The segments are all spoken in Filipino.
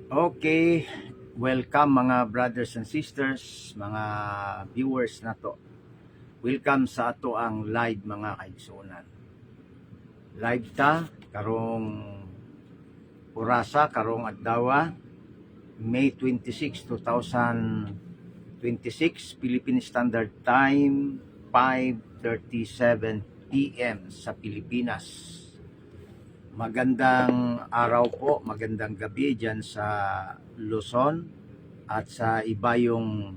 Okay, welcome mga brothers and sisters, mga viewers na to. Welcome sa ato ang live mga kaigsunan. Live ta karong orasa karong adlaw May 26, 2026 Philippine Standard Time 5:37 PM sa Pilipinas. Magandang araw po, magandang gabi dyan sa Luzon at sa iba yung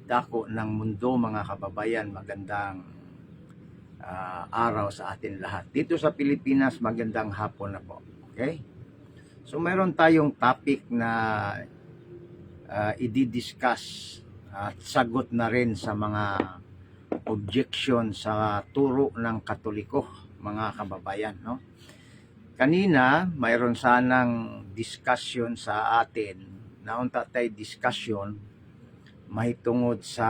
dako ng mundo mga kababayan. Magandang araw sa atin lahat. Dito sa Pilipinas, magandang hapon na po. Okay? So mayroon tayong topic na i-discuss at sagot na rin sa mga objection sa turo ng Katoliko mga kababayan, no? Kanina, mayroon sanang discussion sa atin, naunta tayo discussion, mahitungod sa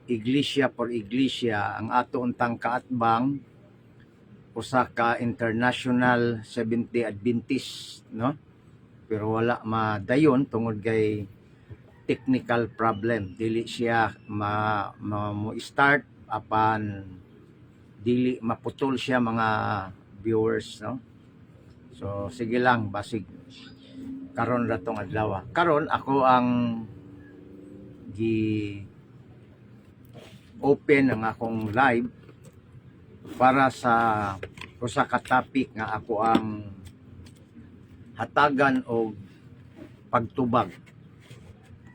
iglesia por iglesia, ang ato untang kaatbang, usa ka International Seventh-day Adventist, no? Pero wala madayon tungod kay technical problem. Dili siya mo-start apan dili maputol siya mga viewers, no? So sige lang, basig karon ra tong adlaw. Karon ako ang gi open ang akong live para sa usa ka topic nga ako ang hatagan og pagtubag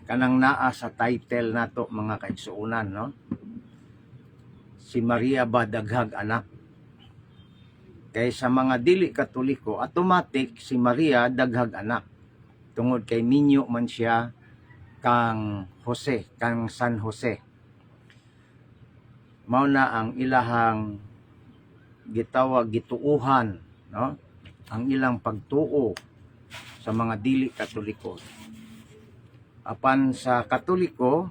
kanang naa sa title nato mga kaigsuonan, no? Si Maria ba daghag anak? Kay sa mga dili Katoliko, automatic si Maria daghag anak. Tungod kay minyo man siya kang Jose, kang San Jose. Mao na ang ilahang gitawag gituuhan, no? Ang ilang pagtuo sa mga dili Katoliko. Apan sa Katoliko,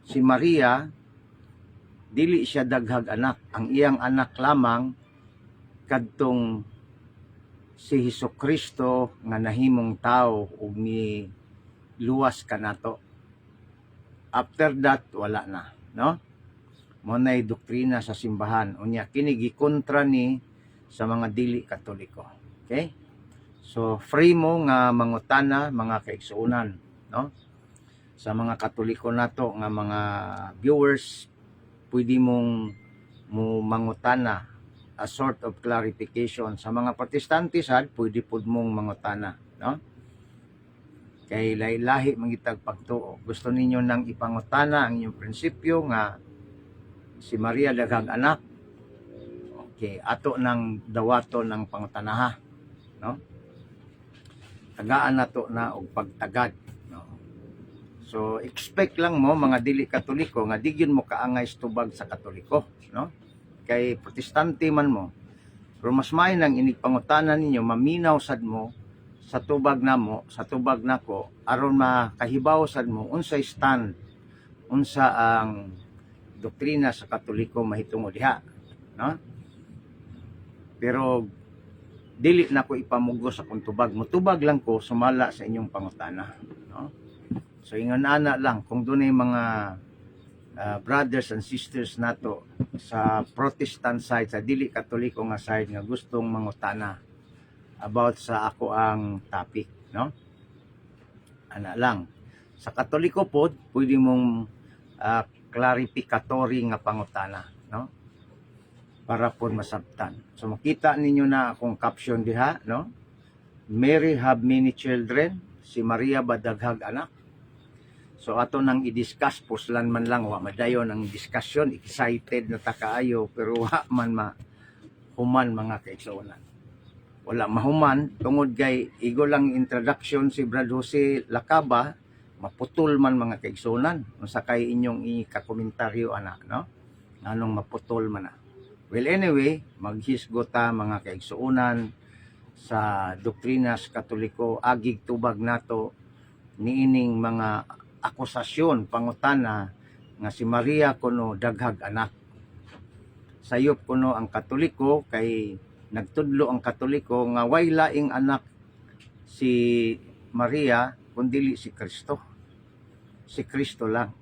si Maria dili siya daghag anak. Ang iyang anak lamang kadtong si Hesukristo nga nahimong tao ug ni luwas kanato. After that wala na, no? Mo nay doktrina sa simbahan unya kini gikontra ni sa mga dili Katoliko. Okay? So free mo nga mangutana mga kaigsuonan, no? Sa mga Katoliko nato nga mga viewers, pwede mong mangutana a sort of clarification. Sa mga Protestante sad pwede pud mong mangutana, no? Kay lahi-lahi mangitag pagtuo. Gusto ninyo nang ipangutana ang inyong prinsipyo nga si Maria daghang anak. Okay, ato nang dawaton ng pangutanaha, no? Tagaan nato na og pagtagad, no? So expect lang mo mga dili Katoliko nga di gyud mo kaangay tubag sa Katoliko, no? Kay Protestante man mo, pero mas may nang inigpangutanan ninyo maminaw sad mo sa tubag namo, sa tubag nako aron makahibaw sad mo unsay stand, unsa ang doktrina sa Katoliko mahitungod diha, no? Pero dili nako ipamugo sa kung tubag, mutubag lang ko sumala sa inyong pangutana, no? So ingon ana lang kung dunay mga brothers and sisters nato sa Protestant side, sa dili Katoliko nga side nga gustong mangutana about sa ako ang topic, no? Ana lang. Sa Katoliko po, pwede mong clarificatory nga pangutana, no? Para po masabtan. So makita ninyo na akong caption diha, no? Mary have many children, si Maria ba daghag anak? So ato nang i-discuss, puslan man lang, wa madayon ang discussion, excited na takaayo, pero wa man human mga kaigsuonan. Wala mahuman, tungod kay igo lang introduction si Brad Jose Lacaba, maputol man mga kaigsuonan. Unsa kay inyong ika-komentaryo ana, no? Anong maputol man na. Well anyway, maghisgot ta mga kaigsuonan sa doktrina sa Katoliko, agig tubag nato niining mga akusasyon, pangutana nga si Maria kuno daghag anak. Sayop kuno ang Katoliko kay nagtudlo ang Katoliko nga way laing anak si Maria kundi si Kristo. Si Kristo lang.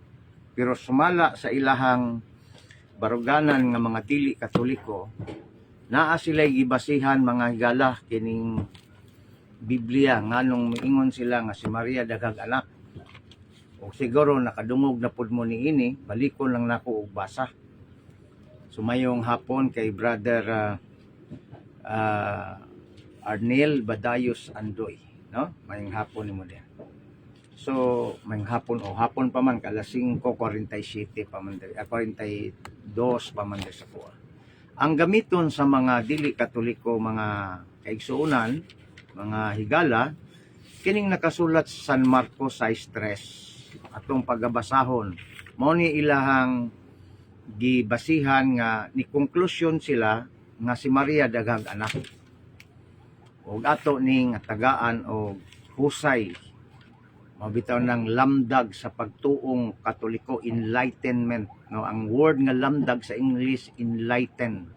Pero sumala sa ilahang baruganan nga mga dili Katoliko, naa sila'y gibasihan mga higala kining Biblia nganong miingon sila nga si Maria daghang anak. O siguro nakadungog na pud mo niini, balikon lang nako og basa. Sumayong hapon kay Brother Arnel Badayos Andoy, no? Mayong hapon nimo diha. So, mayong hapon pa man alas 5:47 pa man diri, 42 pa man diri sa kuha. Ang gamiton sa mga dili Katoliko, mga kaigsuonan, mga higala, kining nakasulat sa San Marcos 6:3. Atong paggabasahon, mao ni ilahang gibasihan nga ni konklusyon sila nga si Maria daghang anak. Og ato ning tagaan og husay, mabitaw ng lamdag sa pagtuong Katoliko, enlightenment, no? Ang word nga lamdag sa English, enlighten.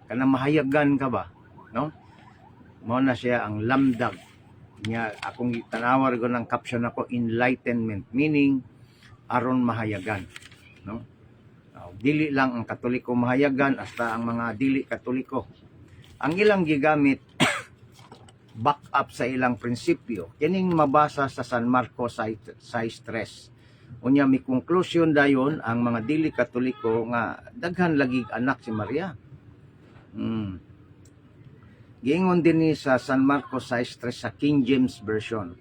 Kana mahayagan ka ba, no? Mao na siya ang lamdag niya. Akong tanawar ko ng caption ako, enlightenment, meaning aron mahayagan, no? Dili lang ang Katoliko mahayagan, hasta ang mga dili Katoliko ang ilang gigamit back up sa ilang prinsipyo. Kining mabasa sa San Marcos 6:3. Unya mi conclusion dayon ang mga dili Katoliko nga daghan lagig anak si Maria. Giingon din ni sa San Marcos 6:3 sa King James Version.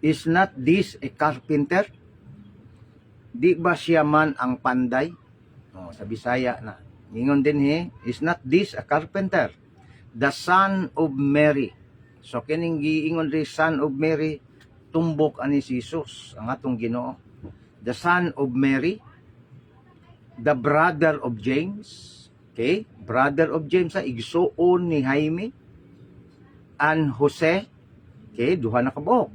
Is not this a carpenter? Di ba siya man ang panday? Sa Bisaya na. Giingon din is not this a carpenter? The son of Mary. So kining giingon ri son of Mary, tumbok ani si Jesus, ang atong Ginoo. The son of Mary, the brother of James. Okay? Brother of James, igsuon ni Jaime, and Jose, okay, duha na kabuok,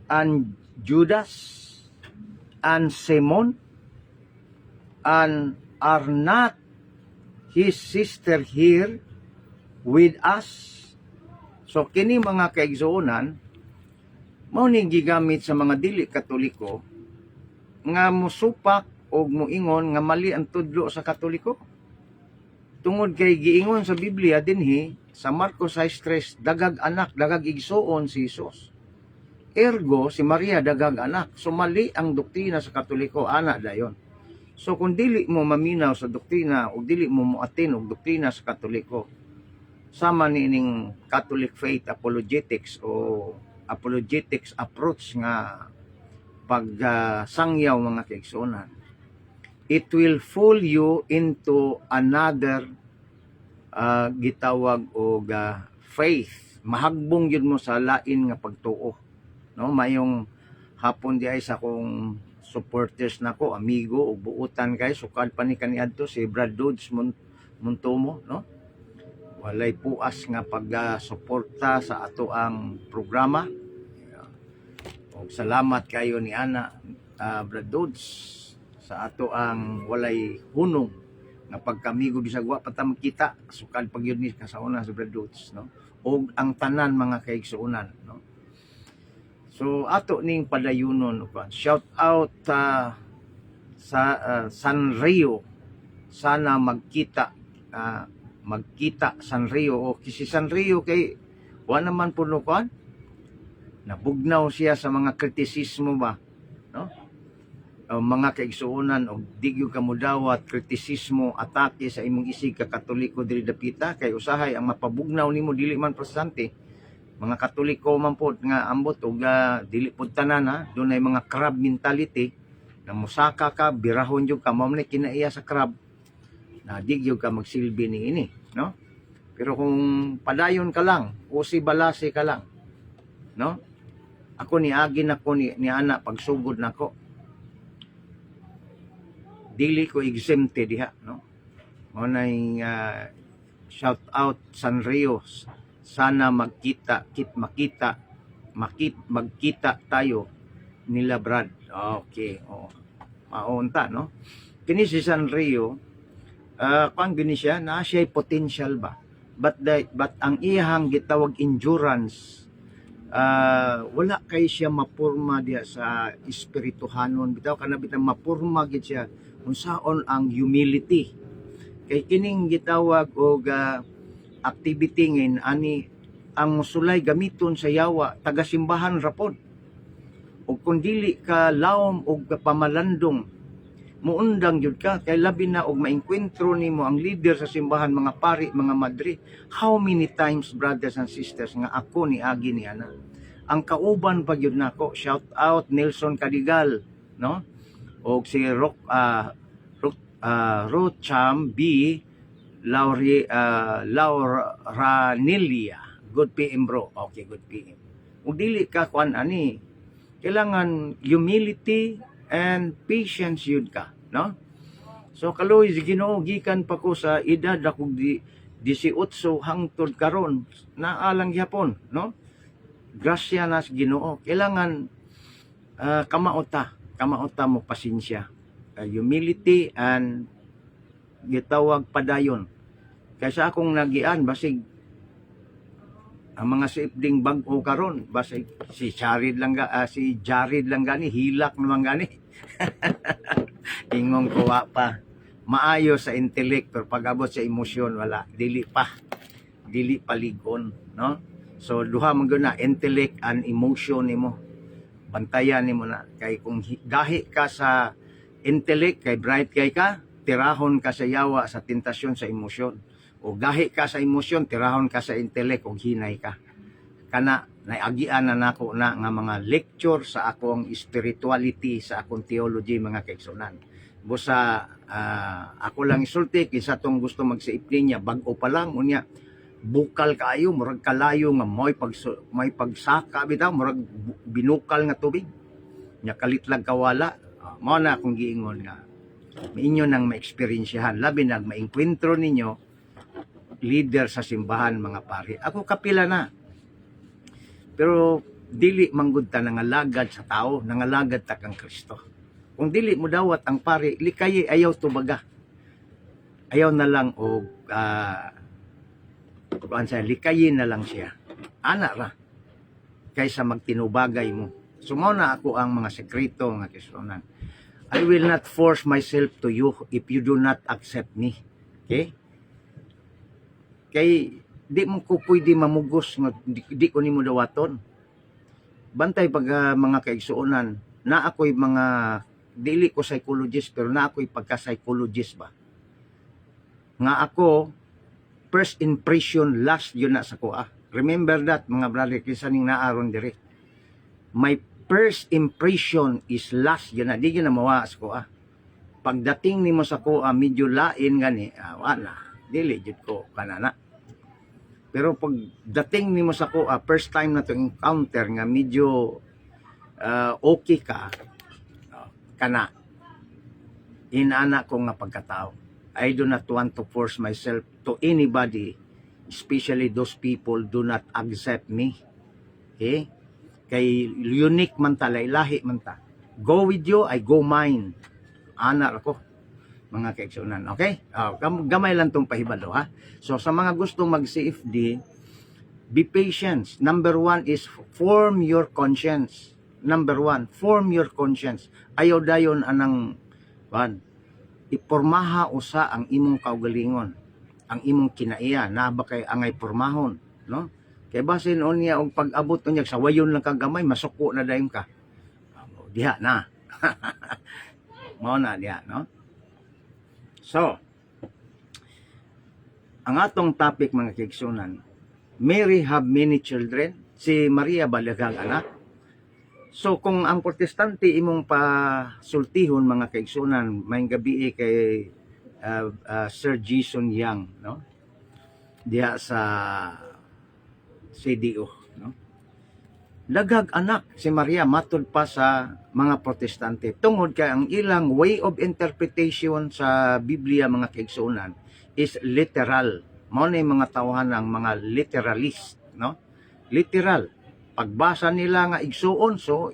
and Judas, and Simon, and are not his sister here with us? So kini mga kaigsuonan mao ni gigamit sa mga dili Katoliko nga musupak og moingon nga mali ang tudlo sa Katoliko. Tungod kay giingon sa Biblia dinhi sa Marcos 6:3, dagag anak, dagag igsuon si Jesus. Ergo si Maria dagag anak. So mali ang doktrina sa Katoliko, ana dayon. So kung dili mo maminaw sa doktrina o dili mo muatin og doktrina sa Katoliko, sama nining Catholic faith apologetics o apologetics approach nga pagsangyaw mga kaigsuonan, it will fool you into another gitawag og faith. Mahagbong yun mo sa lain nga pagtuo, no? Mayong hapon di ay sa kong supporters nako, amigo ug buutan kay sukad pa ni kaniadto si Brad Dodds Montomo, no? Walay puas nga pagsuporta sa ato ang programa. Og salamat kayo ni ana Brad Dodds sa ato ang walay hunong nga pagkamigo bisag wa pa ta makita, sukad pag yun ni kasauna sa Brad Dodds, no? Og ang tanan mga kaigsuonan, no? So ato ning padayunon, shout out sa Sanrio, sana magkita Sanrio, o si Sanrio kay wa naman puno kan nabugnaw siya sa mga kritisismo ba, no? Mga kaigsuonan og digyo ka mudawat kritisismo, atake sa imong isig ka Katoliko diri dapita, kay usahay ang mapabugnaw nimo dili man protestante, mga Katoliko man pod nga ambot og dili pod tanan, ha, dunay mga crab mentality na musaka ka, birahon jud ka, mao man kinaiya sa crab na digyo ka magsilbi niini, no? Pero kung padayon ka lang, usi balase ka lang, no? Ako niagi nako ni ana pagsugod nako, dili ko exempted diha, no? Mao nay shout out Sanrio, sana magkita tayo nila Brad. Okay, maunta, no? Kini si Sanrio, kung gini siya na siya potential ba, but ang iyang gitawag endurance, wala kay siya mapurma diya sa espirituhanon bitaw kana bitang mapurma gid siya unsaon ang humility kay kining gitawag og activity ngin ani ang musulay gamiton sa yawa taga-simbahan rapod ug kun dili ka lawom og pamalandong muundang jud ka kay labi na og maengkwentro nimo ang leader sa simbahan mga pari mga madre. How many times brothers and sisters nga ako ni agi ni ana ang kauban pa gyud nako, shout out Nelson Cadigal, no, og si Rocham B Lauranilia, good PM bro, okay, good PM. Ug dili ka kuan ani, kailangan humility and patience yun ka, no? So kaloy Ginoo gikan pa ko sa edad ako 18 hangtod karon naalang gyapon, no? Grasya na sa Ginoo. Kailangan kamaota mo pasensya. Humility and gitawag padayon. Kaysa akong nagian basig ang mga sipding bag-o karon basig si Jared lang gani hilak naman gani. Ingong kuwa pa. Maayo sa intellect pero pag-abot sa emosyon wala, dili paligon, no? So duha man gyud na intellect and emotion nimo. Bantayan nimo na kay kung gahi ka sa intellect kay bright kay ka, tirahon ka sa yawa sa tentasyon sa emosyon. O gahi ka sa emosyon, tirahon ka sa intellect o hinay ka. Kana naagian na nako na nga mga lecture sa akong spirituality, sa akong theology mga kaigsunan. Busa ako lang isulti kinsa tong gusto magsiipling niya bag-o pa lang unya bukal kaayo murag kalayo nga may pagsaka bitaw murag binukal nga tubig nya kalitlag kawala. Mao na akong giingon nga inyo nang maeksperiensyahan labi nag maengkwentro ninyo leader sa simbahan mga pari. Ako kapila na pero dili manggud ta nangalagad sa tao, nangalagad ta kang Kristo. Kung dili mo dawat ang pari likay ayaw tubaga, ayaw na lang og likayin na lang siya. Ana ra kaysa magtinubagay mo. Sumaw na ako ang mga sekreto nga kisonan. I will not force myself to you if you do not accept me. Okay? Kay di mo ko pwede mamugos nga di ko nimo dawaton. Bantay pag mga kaigsuonan na ako'y mga dili ko psychologist pero na ako'y pagka-psychologist ba. Nga ako first impression last yun na sa kuha. Remember that mga brother kinsa ning naaron diri. My first impression is last yun na di yun na mawa sa kuha. Pagdating nimo sa kuha medyo lain gani wala dili jud ko kanana. Pero pag dating nimo sa kuha first time na to encounter nga medyo okay ka kana inana ko nga pagkatao. I do not want to force myself to anybody, especially those people do not accept me. Okay? Kay unique man ta, lahi man ta. Go with you, I go mine. Ana ako, mga kaigsunan. Okay? Gamay lang tong pahibalo, ha? So, sa mga gusto mag-CFD, be patient. Number 1 is form your conscience. Number 1, form your conscience. Ayaw dayon anang ipormaha usa ang imong kaugalingon, ang imong kinaiya na ba kay angay pormahon, no? Kay basin on niya og pag-abot unya sa wayon lang kagamay masuko na dayon ka. Diha na. Mao na diha, no? So, ang atong topic mga kaigsunan, Mary have many children, si Maria balaghang anak. So kung ang protestante imong pasultihon mga kaigsunan, may gabi kay Sir Jason Young, no? Diha sa CDO, no? Daghag anak si Maria matud pa sa mga protestante. Tungod kay ang ilang way of interpretation sa Biblia mga kaigsunan is literal. Mao na mga tawhan ang mga literalist, no? Literal. Pagbasa nila nga igsuon, so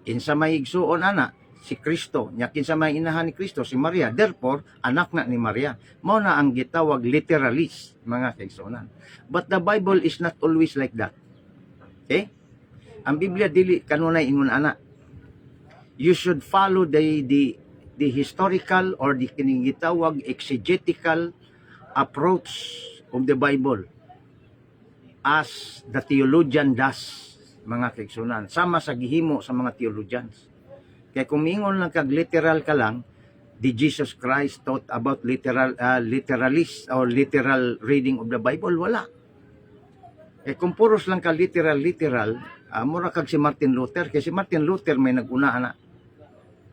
kinsa may igsuon ana si Kristo. Nya kinsa may inahan ni Kristo si Maria. Therefore, anak na ni Maria. Mao na ang gitawag literalist, mga kaigsuonan. But the Bible is not always like that. Okay? Ang Biblia dili kanunay ingon ana. You should follow the historical or the kining gitawag exegetical approach of the Bible as the theologian does, mga kaigsuonan. Sama sa gihimo sa mga theologians. Kaya kung mingon lang kag literal ka lang, the Jesus Christ taught about literalist or literal reading of the Bible, wala. Kaya kung puros lang ka literal, mura kag si Martin Luther. Kaya si Martin Luther may nag-una na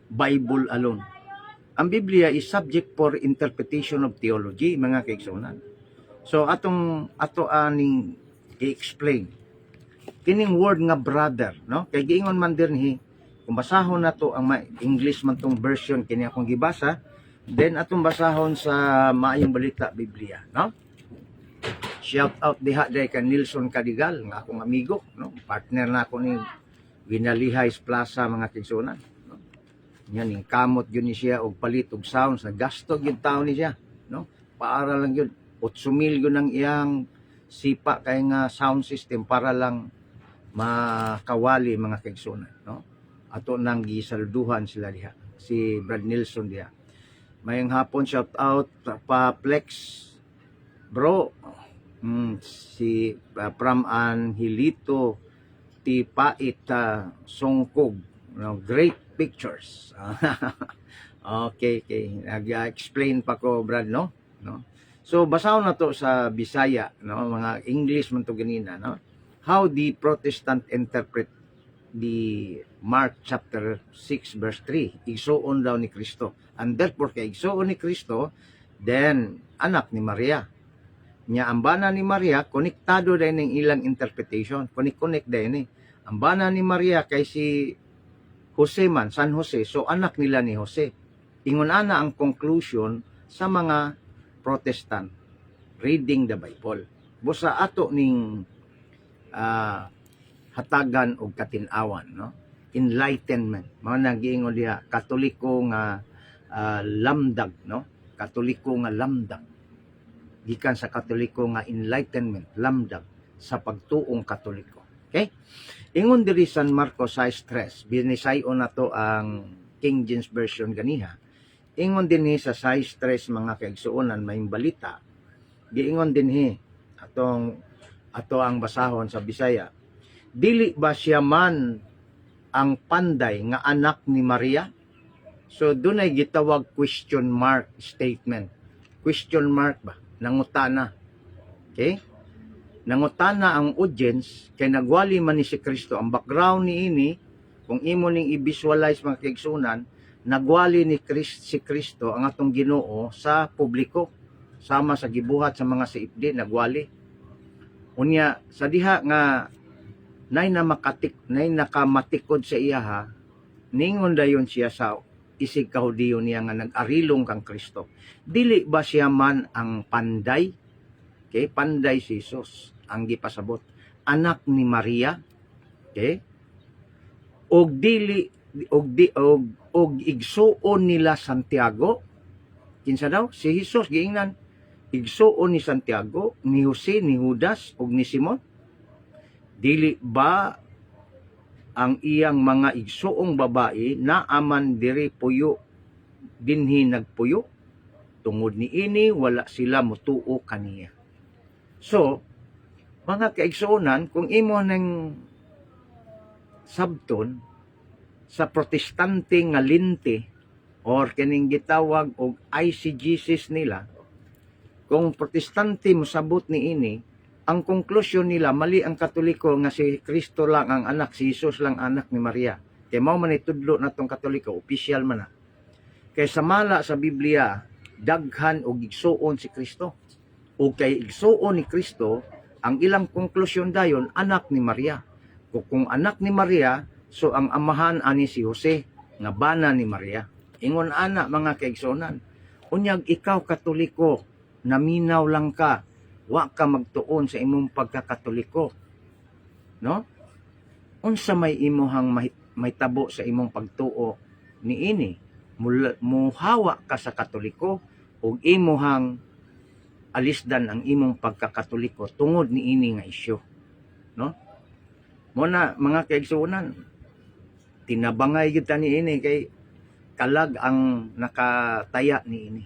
Bible alone. Ang Biblia is subject for interpretation of theology, mga kaigsuonan. So ato aning i-explain kining word nga brother, no? Kay giingon man dinhi, kung basahon na to ang English man tong version kini akong gibasa, then atong basahon sa Maayong Balita Biblia, no? Shout out diha day kay Nelson Cadigal, nga akong amigo, no? Partner na ako ni Vinalihays Plaza, mga kaigsuonan, no? Yan ning kamot gyud ni siya og palit og sounds, nagasto gyud taon ni siya, no? Para lang gyud 8,000 gyud ang iyang sipa kay nga sound system para lang makawali, mga kaigsuonan, no? Ato nang gisalduhan sila diha, si Brad Nelson diha. Mayong hapon, shout out pa Plex bro, si from Angelito Tipait Songkog, no? Great pictures. Okay. Nag-explain pa ko, Brad, no? So basahon na to sa Bisaya, no? Mga English man to ganina, no? How the Protestant interpret the Mark chapter 6 verse 3. Igsuon daw ni Kristo. And therefore, kay igsuon ni Kristo, then anak ni Maria. Nya ang bana ni Maria, konektado din ng ilang interpretation. Connect din eh. Ang bana ni Maria kay si Jose man, San Jose. So anak nila ni Jose. Ingon ana ang conclusion sa mga Protestant reading the Bible. Busa ato ning hatagan og katinawan, no? Enlightenment. Mao nang giingon diha Katoliko nga lamdag, no? Katoliko nga lamdag. Gikan sa Katoliko nga enlightenment, lamdag sa pagtuong Katoliko. Okay? Ingon diri San Marcos 6:3, binisayon na to ang King James Version ganiha. Ingon dinhi sa 6:3, mga kaigsuonan, may balita. Giingon dinhi ato ang basahon sa Bisaya. Dili ba siya man ang panday nga anak ni Maria? So dunay gitawag question mark statement. Question mark ba? Nangutana. Okay? Nangutana ang audience kay nagwali man ni si Kristo. Ang background ni ini, kung imo ning i-visualize, mga kaigsuonan, nagwali ni si Kristo ang atong Ginoo sa publiko, sama sa gibuhat sa mga siipdi, nagwali. Unya sa diha nga nay nakamatikod sa iya, ha, ningon dayon siya sa isig kahudiyo niya nga nag-arilong kang Kristo. Dili ba siya man ang panday? Okay, panday si Jesus ang gipasabot. Anak ni Maria. Okay? Og igsuon nila Santiago. Kinsa daw? Si Jesus giingnan. Igsuon ni Santiago, ni Jose, ni Judas, ug ni Simon. Dili ba ang iyang mga igsuong babae na aman diri puyo dinhi nagpuyo? Tungod ni ini wala sila mutuo kaniya. So, mga kaigsuonan, kung imo nang sabton sa protestante nga linti or kining gitawag og ICGCs nila, kung protestante mosabot ni ini, ang konklusyon nila, mali ang Katoliko nga si Kristo lang ang anak, si Jesus lang anak ni Maria. Kaya mao man itudlo na tong Katoliko, opisyal man na. Kaya samala sa Biblia, daghan og igsuon si Kristo. O kay igsuon ni Kristo, ang ilang konklusyon dayon, anak ni Maria. Kung anak ni Maria, so ang amahan ani si Jose, nga bana ni Maria. Ingon ana, mga kaigsuonan, unyag ikaw Katoliko, naminaw lang ka, wa ka magtuon sa imong pagkakatoliko, no? Unsa may imuhang may tabo sa imong pagtuo niini muhawa ka sa Katoliko ug imuhang alisdan ang imong pagkakatoliko tungod niini nga isyu, no? Muna mga kaigsuonan, tinabangay gyud ta niini kay kalag ang nakataya niini,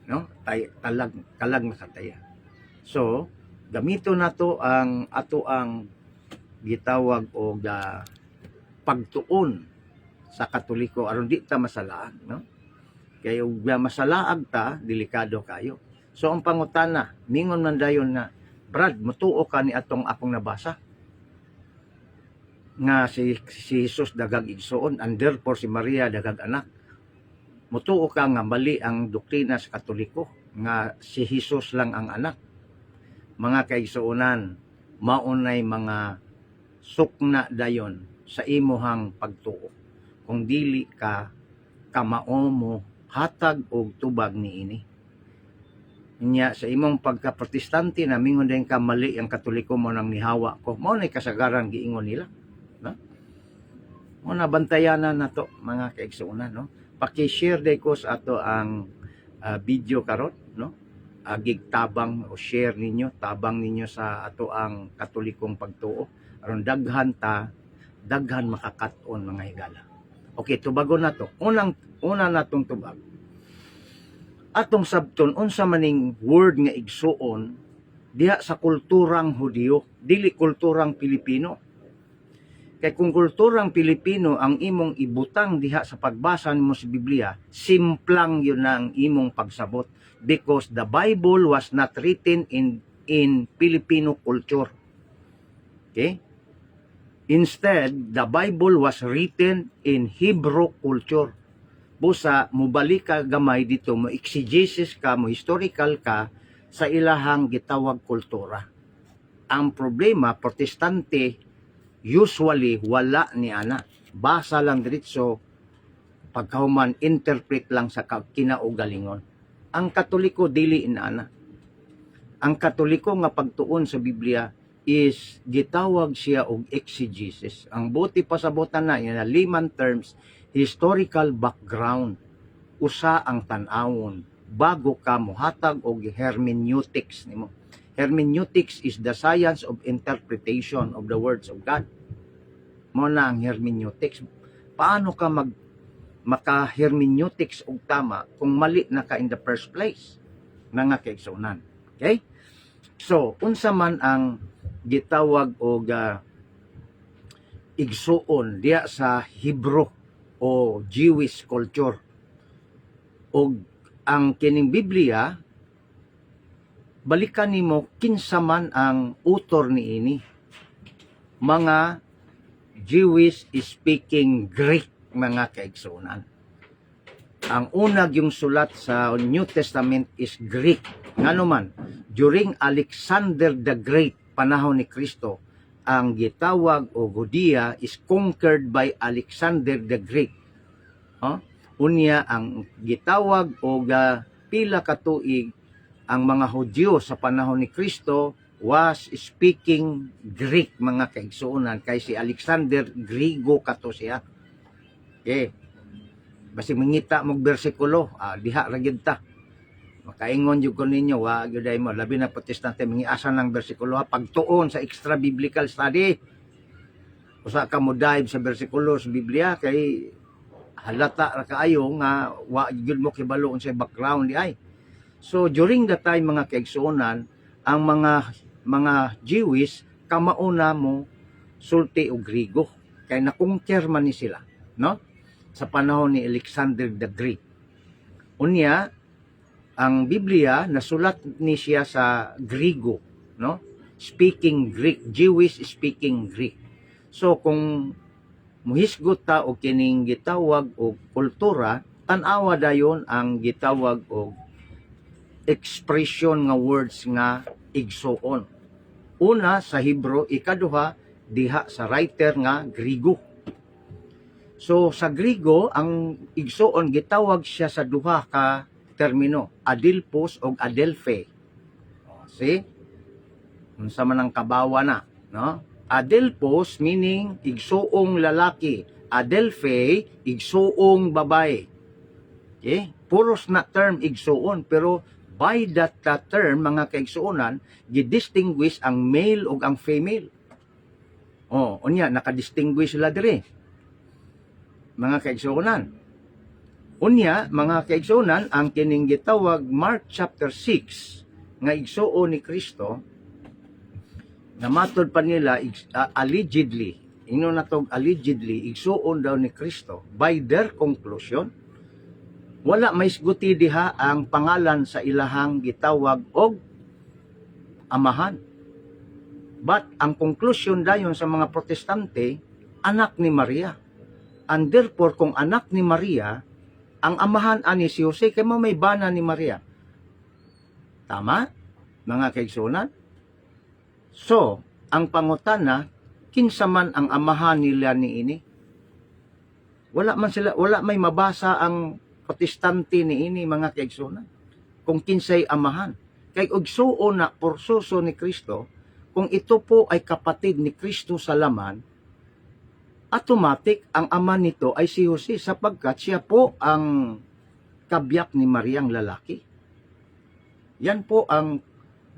no? Kalag nakataya. So gamito nato ang ato ang gitawag og pagtuon sa Katoliko aron di ta masalaag, no? Kay ug masalaag ta, delikado kayo. So ang pangutana, mingon man dayon na, Brad, mutuo ka ni atong akong nabasa nga si Jesus dagag igsoon and therefore si Maria dagag anak. Mutuo ka nga mali ang doktrina sa Katoliko nga si Jesus lang ang anak. Mga kaigsuonan, maunay mga sukna dayon sa imuhang pagtuo. Kung dili ka kamao mo hatag og tubag niini. Nya sa imong pagka-protestante na mingon din ka mali ang Katoliko mo nang nihawa ko. Mao nay kasagaran giingon nila, no? Mo na bantayanan nato mga kaigsuonan, no? Paki-share day ko sa ato ang video karon, no? Agig tabang o share ninyo, tabang ninyo sa ato ang Katolikong pagtuo aron daghan makakat-on mga higala. Okay, tubagon na to. Una natong tubag. Atong sabton unsa maning word nga igsuon diha sa kulturang Hudiyo, dili kulturang Pilipino. Kay kung kulturang Pilipino ang imong ibutang diha sa pagbasa mo sa Biblia, simplang yun na ang imong pagsabot because the Bible was not written in Filipino culture. Okay? Instead, the Bible was written in Hebrew culture. Busa, mubalik ka gamay dito, mo exegesis ka, mo historical ka sa ilahang gitawag kultura. Ang problema, protestante, usually wala ni ana. Basa lang diretso, pagkahuman interpret lang sa kinaugalingon. Ang Katoliko dili inaana. Ang Katoliko nga pagtuon sa Biblia is gitawag siya og exegesis. Ang buti pasabotan na yan na layman terms, historical background, usa ang tan-awon bago ka mohatag og hermeneutics nimo. Hermeneutics is the science of interpretation of the words of God. Mo na ang hermeneutics. Paano ka maka-hermeneutics og tama kung mali na ka in the first place? Nga kaigsuonan. Okay? So, unsa man ang gitawag og igsuon diya sa Hebrew o Jewish culture. O ang kining Biblia, balikan nimo kinsa man ang author niini. Mga Jewish speaking Greek mga kaigsuonan. Ang unag yung sulat sa New Testament is Greek. Ngano man, during Alexander the Great, panahon ni Kristo, ang gitawag o Judea is conquered by Alexander the Great. Unya ang gitawag o pila ka tuig ang mga Hudyo sa panahon ni Kristo was speaking Greek mga kaigsuonan kay si Alexander Griego kato siya. Okay. Basi mangita mong bersikulo, diha ra gyud ta. Makaingon jud ko ninyo, wa gyud mo labi na protestante mangiasa ng bersikulo pagtuon sa extra biblical study. Usa ka mo dive sa bersikulo sa Biblia kay halata ra kaayo nga wa gyud mo kibalo unsay background di ay. So during the time mga kaigsuonan, ang mga Jewish kamauna mo sulti og Griego kay nakonquer man ni sila, no? Sa panahon ni Alexander the Great. Unya ang Biblia nasulat ni siya sa Griego, no? Speaking Greek, Jewish speaking Greek. So kung muhisgot ta og kining gitawag og kultura, tan-awa dayon ang gitawag og expression nga words nga igsuon. Una sa Hebrew, ikaduha diha sa writer nga Griego. So sa Griego ang igsuon gitawag siya sa duha ka termino, adelphos o adelphe. See? Unsa man ang kabawa na, no? Adelphos meaning igsuong lalaki, Adelphi, igsuong babae. Okay? Puros na term igsuon, pero by that term, mga kaigsuonan, gidistinguish ang male ug ang female. Unya, nakadistinguish sila dire. Mga kaigsuonan. Unya, mga kaigsuonan, ang kining gitawag Mark chapter 6, nga igsuon ni Kristo, na matod pa nila, allegedly, ino na to allegedly, igsuon daw ni Kristo, by their conclusion, wala may isguti diha ang pangalan sa ilahang gitawag og amahan. But ang conclusion dayon sa mga protestante, anak ni Maria. And therefore, kung anak ni Maria, ang amahan ani si Jose, kay may bana ni Maria. Tama? Mga kaigsuonan? So, ang pangutana, kinsa man ang amahan nila ni ini? Wala may mabasa ang protestante ni ini, mga kaigsuonan, kung kinsay amahan. Kay ugsuo na porsoso ni Kristo, kung ito po ay kapatid ni Kristo sa laman, automatic ang ama nito ay si Jose, sapagkat siya po ang kabyak ni Mariang lalaki. Yan po ang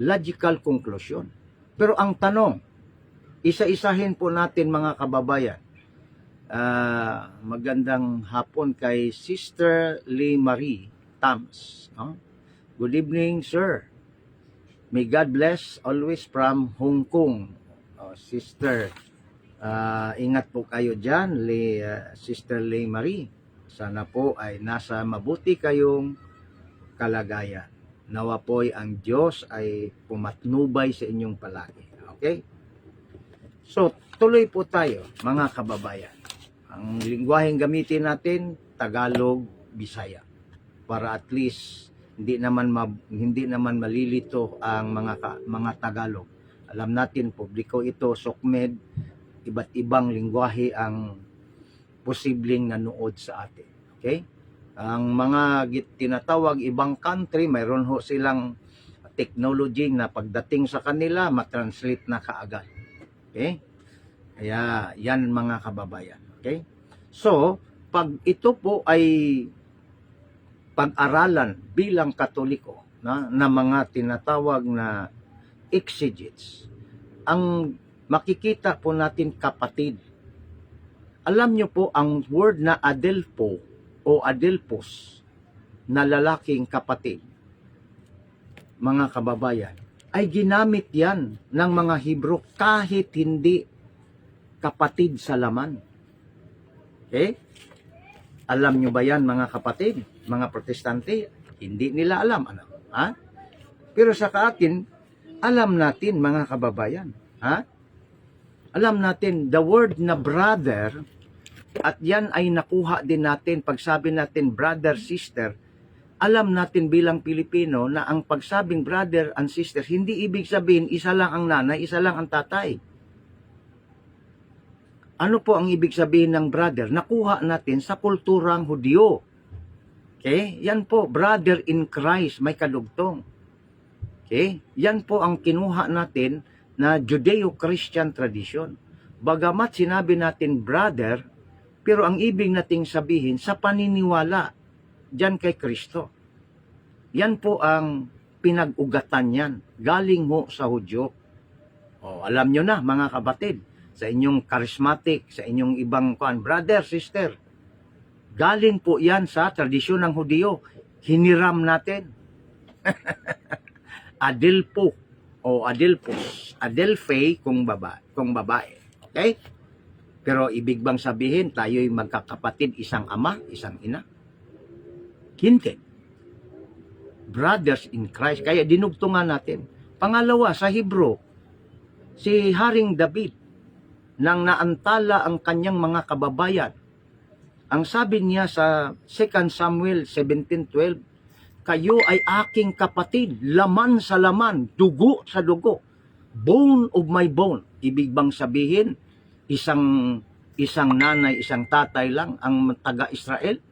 logical conclusion. Pero ang tanong, isa-isahin po natin, mga kababayan. Magandang hapon kay Sister Lee Marie Tams. Good evening, sir. May God bless always from Hong Kong. Sister, ingat po kayo dyan, Sister Lee Marie. Sana po ay nasa mabuti kayong kalagayan. Nawa po'y ang Diyos ay pumatnubay sa inyong palagi. Okay? So, tuloy po tayo, mga kababayan. Ang lingwaheng gamitin natin, Tagalog, Bisaya. Para at least hindi naman malilito ang mga Tagalog. Alam natin, publiko ito, SOCMED, iba't ibang lingwahe ang posibleng nanood sa atin. Okay? Ang mga tinatawag ibang country, mayroon ho silang technology na pagdating sa kanila, matranslate na kaagad. Okay? Kaya yan, mga kababayan. Okay? So, pag ito po ay pag-aralan bilang Katoliko na mga tinatawag na exegetes, ang makikita po natin kapatid. Alam nyo po ang word na adelpo o adelpos na lalaking kapatid, mga kababayan, ay ginamit yan ng mga Hebro kahit hindi kapatid sa laman. Okay? Alam nyo ba yan, mga kapatid? Mga protestante, hindi nila alam. Ano? Ha? Pero sa atin, alam natin, mga kababayan. Ha? Alam natin, the word na brother, at yan ay nakuha din natin, pagsabi natin brother, sister, alam natin bilang Pilipino na ang pagsabing brother and sister, hindi ibig sabihin isa lang ang nanay, isa lang ang tatay. Ano po ang ibig sabihin ng brother? Nakuha natin sa kulturang Hudyo. Okay? Yan po, brother in Christ, may kadugtong. Okay? Yan po ang kinuha natin na Judeo-Christian tradition. Bagamat sinabi natin brother, pero ang ibig nating sabihin sa paniniwala diyan kay Kristo. Yan po ang pinag-ugatan yan. Galing ho sa Hudyo. Alam nyo na, mga kapatid, sa inyong charismatic, sa inyong ibang brother, sister, galing po yan sa tradisyon ng Hudyo. Hiniram natin. Adelpo o adelpos. Adelphi kung babae. Okay? Pero ibig bang sabihin tayo'y magkakapatid, isang ama, isang ina? Hindi. Brothers in Christ. Kaya dinugtungan natin. Pangalawa, sa Hebro, si Haring David, nang naantala ang kanyang mga kababayan, ang sabi niya sa 2 Samuel 17:12, kayo ay aking kapatid, laman sa laman, dugo sa dugo, bone of my bone. Ibig bang sabihin, isang nanay, isang tatay lang ang taga-Israel?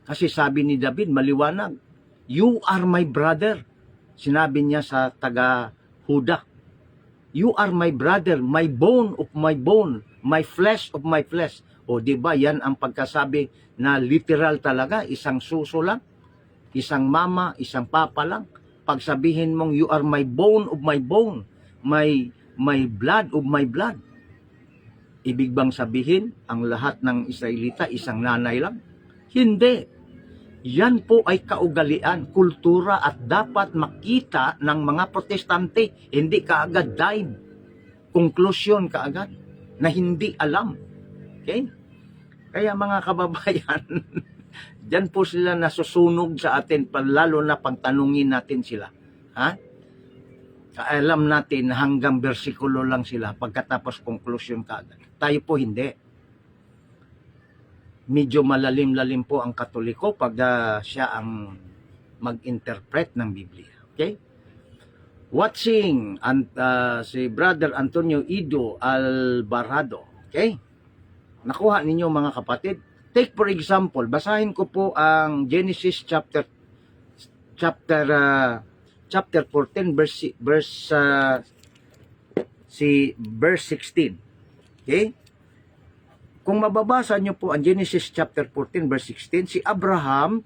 Kasi sabi ni David, maliwanag, you are my brother. Sinabi niya sa taga-Huda, you are my brother, my bone of my bone, my flesh of my flesh. O di ba yan ang pagkasabi na literal talaga, isang suso lang, isang mama, isang papa lang. Pagsabihin mong you are my bone of my bone, my blood of my blood. Ibig bang sabihin ang lahat ng Israelita isang nanay lang? Hindi. Yan po ay kaugalian, kultura at dapat makita ng mga protestante. Hindi kaagad dive. Conclusion kaagad na hindi alam. Okay? Kaya mga kababayan, dyan po sila nasusunog sa atin, lalo na pagtanungin natin sila. Ha? Alam natin hanggang bersikulo lang sila, pagkatapos conclusion kaagad. Tayo po hindi. Medyo malalim-lalim po ang Katoliko pag siya ang mag-interpret ng Biblia. Okay? Watching si Brother Antonio Ido Alvarado. Okay? Nakuha ninyo mga kapatid. Take for example, basahin ko po ang Genesis chapter 14 verse 16. Okay? Kung mababasa nyo po ang Genesis chapter 14 verse 16, si Abraham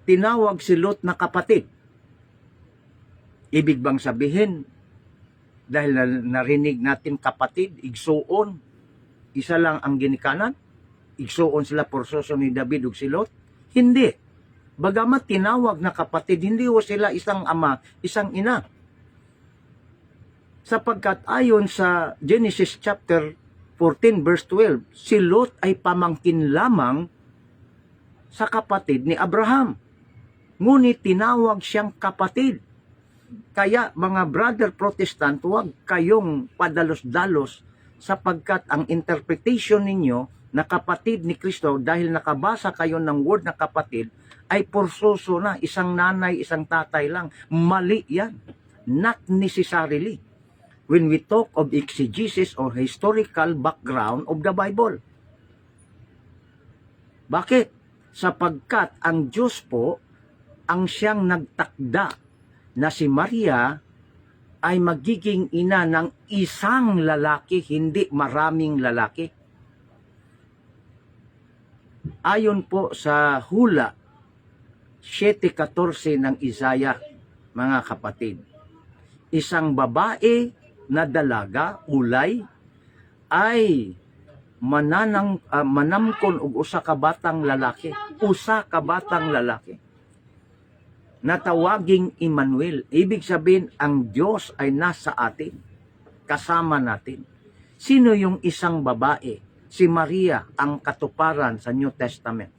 tinawag si Lot na kapatid. Ibig bang sabihin, dahil narinig natin kapatid, igsuon, isa lang ang ginikanan, igsuon sila porsoso ni David ug si Lot? Hindi. Bagamat tinawag na kapatid, hindi ho sila isang ama, isang ina. Sapagkat ayon sa Genesis chapter 14 verse 12, si Lot ay pamangkin lamang sa kapatid ni Abraham. Ngunit tinawag siyang kapatid. Kaya mga brother Protestant, huwag kayong padalos-dalos sapagkat ang interpretation ninyo na kapatid ni Kristo dahil nakabasa kayo ng word na kapatid ay porsoso na, isang nanay, isang tatay lang. Mali yan. Not necessarily. When we talk of exegesis or historical background of the Bible. Bakit? Sapagkat ang Diyos po ang siyang nagtakda na si Maria ay magiging ina ng isang lalaki, hindi maraming lalaki. Ayon po sa hula 7:14 ng Isaiah, mga kapatid, isang babae na dalaga, ulay, ay manamkon og usa ka batang lalaki, na tawaging Emmanuel. Ibig sabihin, ang Diyos ay nasa atin, kasama natin. Sino yung isang babae? Si Maria, ang katuparan sa New Testament.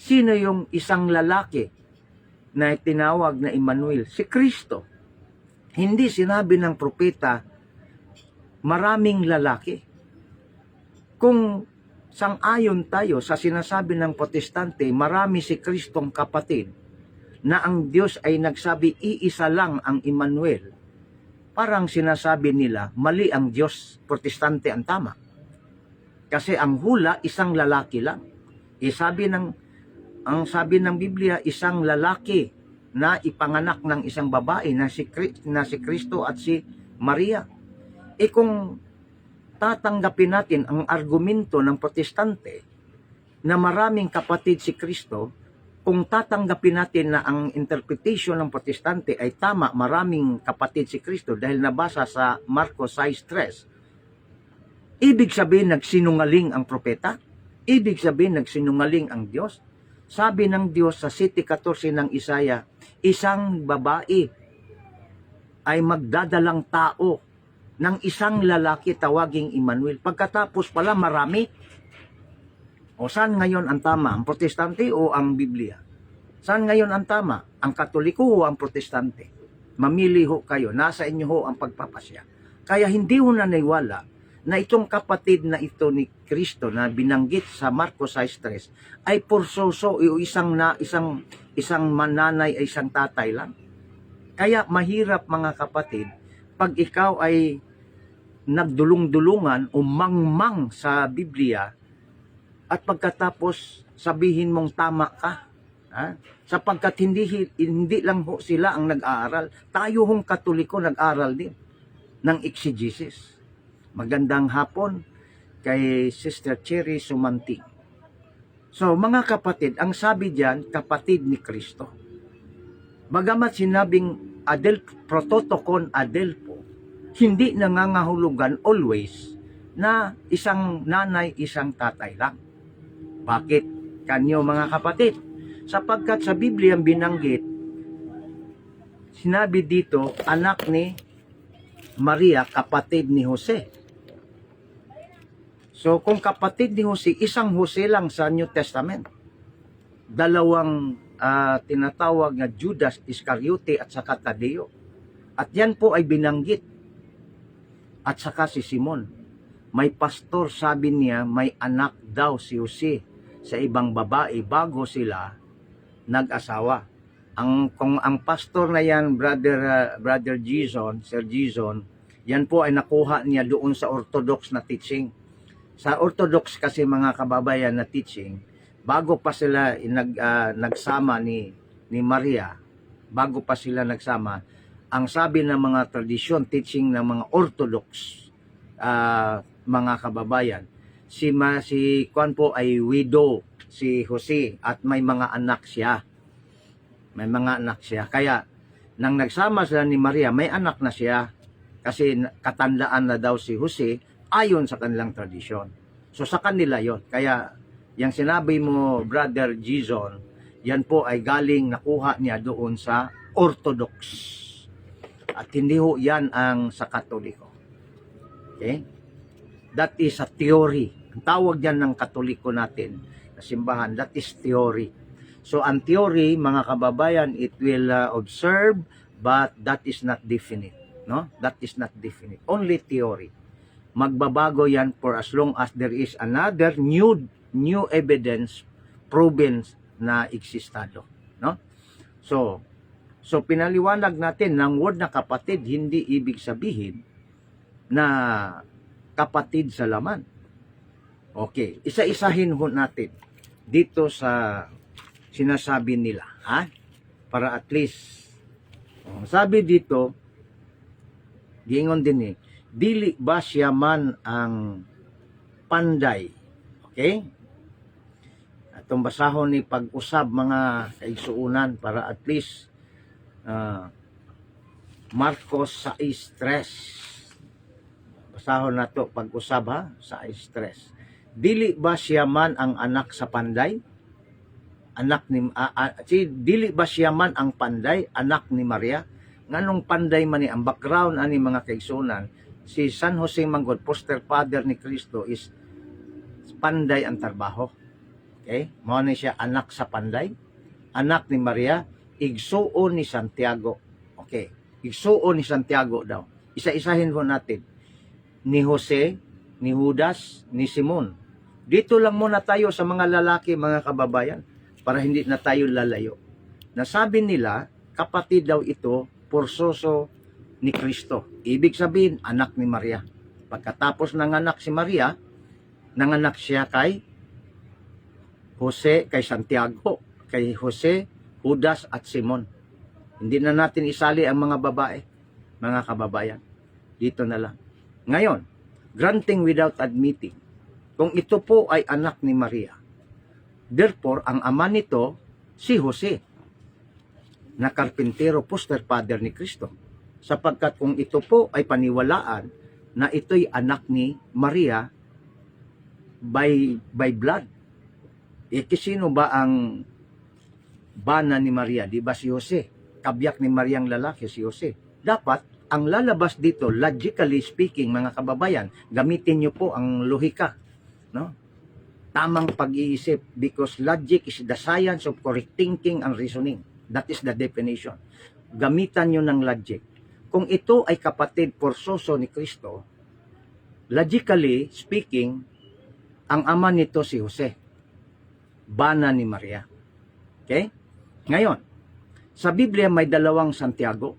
Sino yung isang lalaki na tinawag na Emmanuel? Si Kristo. Hindi sinabi ng propeta, maraming lalaki. Kung sang-ayon tayo sa sinasabi ng protestante, marami si Kristong kapatid, na ang Diyos ay nagsabi, iisa lang ang Emmanuel. Parang sinasabi nila, mali ang Diyos, protestante ang tama. Kasi ang hula, isang lalaki lang. Ang sabi ng Biblia, isang lalaki na ipanganak ng isang babae na si Kristo at si Maria. Kung tatanggapin natin ang argumento ng protestante na maraming kapatid si Kristo, kung tatanggapin natin na ang interpretation ng protestante ay tama, maraming kapatid si Kristo dahil nabasa sa Marcos 6:3, ibig sabihin nagsinungaling ang propeta? Ibig sabihin nagsinungaling ang Diyos? Sabi ng Diyos sa 7:14 ng Isaiah, isang babae ay magdadalang tao ng isang lalaki tawaging Emmanuel. Pagkatapos pala marami. O saan ngayon ang tama? Ang protestante o ang Biblia? Saan ngayon ang tama? Ang Katoliko o ang protestante? Mamili ho kayo. Nasa inyo ho ang pagpapasya. Kaya hindi ho naniwala na itong kapatid na ito ni Kristo na binanggit sa Marcos 6:3 ay porsoso o isang mananay ay isang tatay lang. Kaya mahirap mga kapatid pag ikaw ay nagdulong-dulungan o mangmang sa Biblia at pagkatapos sabihin mong tama ka. Ha? Sapagkat hindi lang ho sila ang nag-aaral. Tayo hong Katoliko nag-aral din ng exegesis. Magandang hapon kay Sister Cherry Sumanti. So mga kapatid, ang sabi diyan, kapatid ni Kristo. Bagamat sinabing prototokon adelpo, hindi nangangahulugan always na isang nanay, isang tatay lang. Bakit kanyo mga kapatid? Sapagkat sa Biblia binanggit, sinabi dito, anak ni Maria, kapatid ni Jose. So kung kapatid ni Jose, isang Jose lang sa New Testament. Dalawang tinatawag na Judas Iscariote at saka Tadeo. At yan po ay binanggit. At saka si Simon. May pastor, sabi niya, may anak daw si Jose sa ibang babae bago sila nag-asawa. Kung ang pastor na yan, Brother Jason, Sir Jason, yan po ay nakuha niya doon sa Orthodox na teaching. Sa Orthodox kasi mga kababayan na teaching, bago pa sila nagsama ni Maria, bago pa sila nagsama, ang sabi ng mga tradisyon, teaching ng mga Orthodox, mga kababayan, si Juan po ay widow, si Jose, at may mga anak siya. May mga anak siya. Kaya, nang nagsama sila ni Maria, may anak na siya. Kasi katandaan na daw si Jose, ayon sa kanilang tradisyon. So sa kanila yon. Kaya yung sinabi mo, Brother Jason, yan po ay galing nakuha niya doon sa Orthodox. At hindi ho yan ang sa Katoliko. Okay? That is a theory. Ang tawag yan ng Katoliko natin na simbahan, that is theory. So ang theory, mga kababayan, it will observe, but that is not definite. No? That is not definite. Only theory. Magbabago yan for as long as there is another new evidence proven na eksistado. No? So pinaliwanag natin ng word na kapatid, hindi ibig sabihin na kapatid sa laman. Okay, isa-isahin ho natin dito sa sinasabi nila, ha? Para at least, sabi dito, gingon din dili ba siya man ang panday? Okay? Atong basahon ni pag-usab mga kaigsuunan para at least Marcos 6:3. Basahon na to pag-usab ha, 6:3. Dili ba siya man ang anak sa panday? Anak ni dili ba siya man ang panday, anak ni Maria? Nganong panday man ni ang background ani mga kaigsuunan, si San Jose Manggod, foster father ni Kristo, is panday ang trabaho. Okay? Mao ni siya anak sa panday, anak ni Maria, igsuon ni Santiago. Okay, igsuon ni Santiago daw. Isa-isahin ho natin. Ni Jose, ni Judas, ni Simon. Dito lang muna tayo sa mga lalaki, mga kababayan, para hindi na tayo lalayo. Nasabi nila, kapatid daw ito, porsoso ni Kristo. Ibig sabihin, anak ni Maria. Pagkatapos nanganak si Maria, nanganak siya kay Jose, kay Santiago, kay Jose, Judas at Simon. Hindi na natin isali ang mga babae, mga kababayan. Dito na lang. Ngayon, granting without admitting, kung ito po ay anak ni Maria, therefore, ang ama nito, si Jose, na karpintero, foster father ni Kristo. Sapagkat kung ito po ay paniwalaan na ito'y anak ni Maria by blood. Sino ba ang bana ni Maria? Di ba si Jose? Kabyak ni Mariang lalaki, si Jose. Dapat, ang lalabas dito, logically speaking, mga kababayan, gamitin nyo po ang lohika. No? Tamang pag-iisip, because logic is the science of correct thinking and reasoning. That is the definition. Gamitan nyo ng logic. Kung ito ay kapatid porsoso ni Kristo, logically speaking, ang ama nito si Jose, bana ni Maria. Okay? Ngayon, sa Biblia may dalawang Santiago,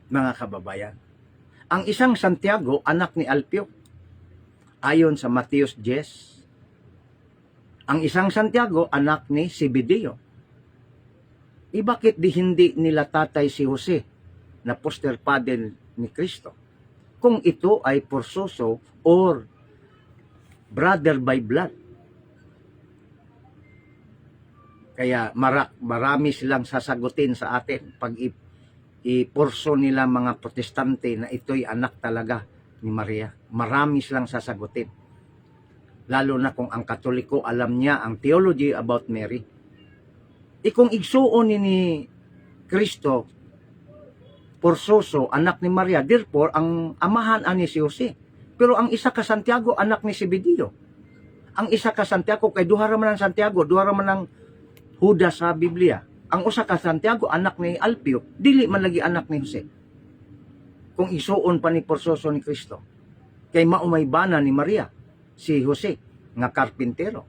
mga kababayan. Ang isang Santiago, anak ni Alpeo, ayon sa Mateus 10. Ang isang Santiago, anak ni Zebedeo. Bakit di hindi nila tatay si Jose, na foster father ni Kristo? Kung ito ay porsoso or brother by blood. Kaya marami silang sasagutin sa atin pag ipurso nila mga protestante na ito'y anak talaga ni Maria. Marami silang sasagutin. Lalo na kung ang Katoliko alam niya ang theology about Mary. Kung igsuon ni Kristo, porsoso, anak ni Maria, therefore, ang amahan ani si Jose. Pero ang isa ka Santiago, anak ni Zebedeo. Ang isa ka Santiago, kay duha ra man ang Santiago, duha ra man ang Judas sa Biblia. Ang usa ka Santiago, anak ni Alpeo, dili man lagi anak ni Jose. Kung isuon pa ni porsoso ni Kristo. Kay maumay bana ni Maria, si Jose, nga karpintero.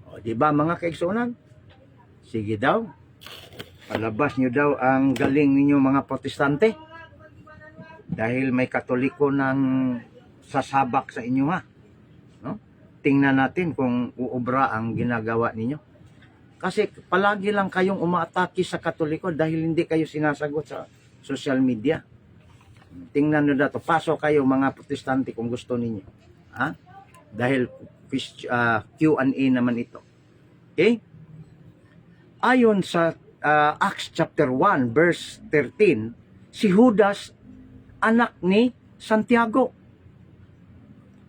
O, di ba mga kaigsuonan? Sige daw, palabas nyo daw ang galing ninyo mga protestante. Dahil may Katoliko ng sasabak sa inyo ha. No? Tingnan natin kung uubra ang ginagawa ninyo. Kasi palagi lang kayong umaatake sa Katoliko dahil hindi kayo sinasagot sa social media. Tingnan nyo dato. Pasok kayo mga protestante kung gusto ninyo. Ha? Dahil Q&A naman ito. Okay? Ayon sa Acts chapter 1 verse 13, si Judas anak ni Santiago.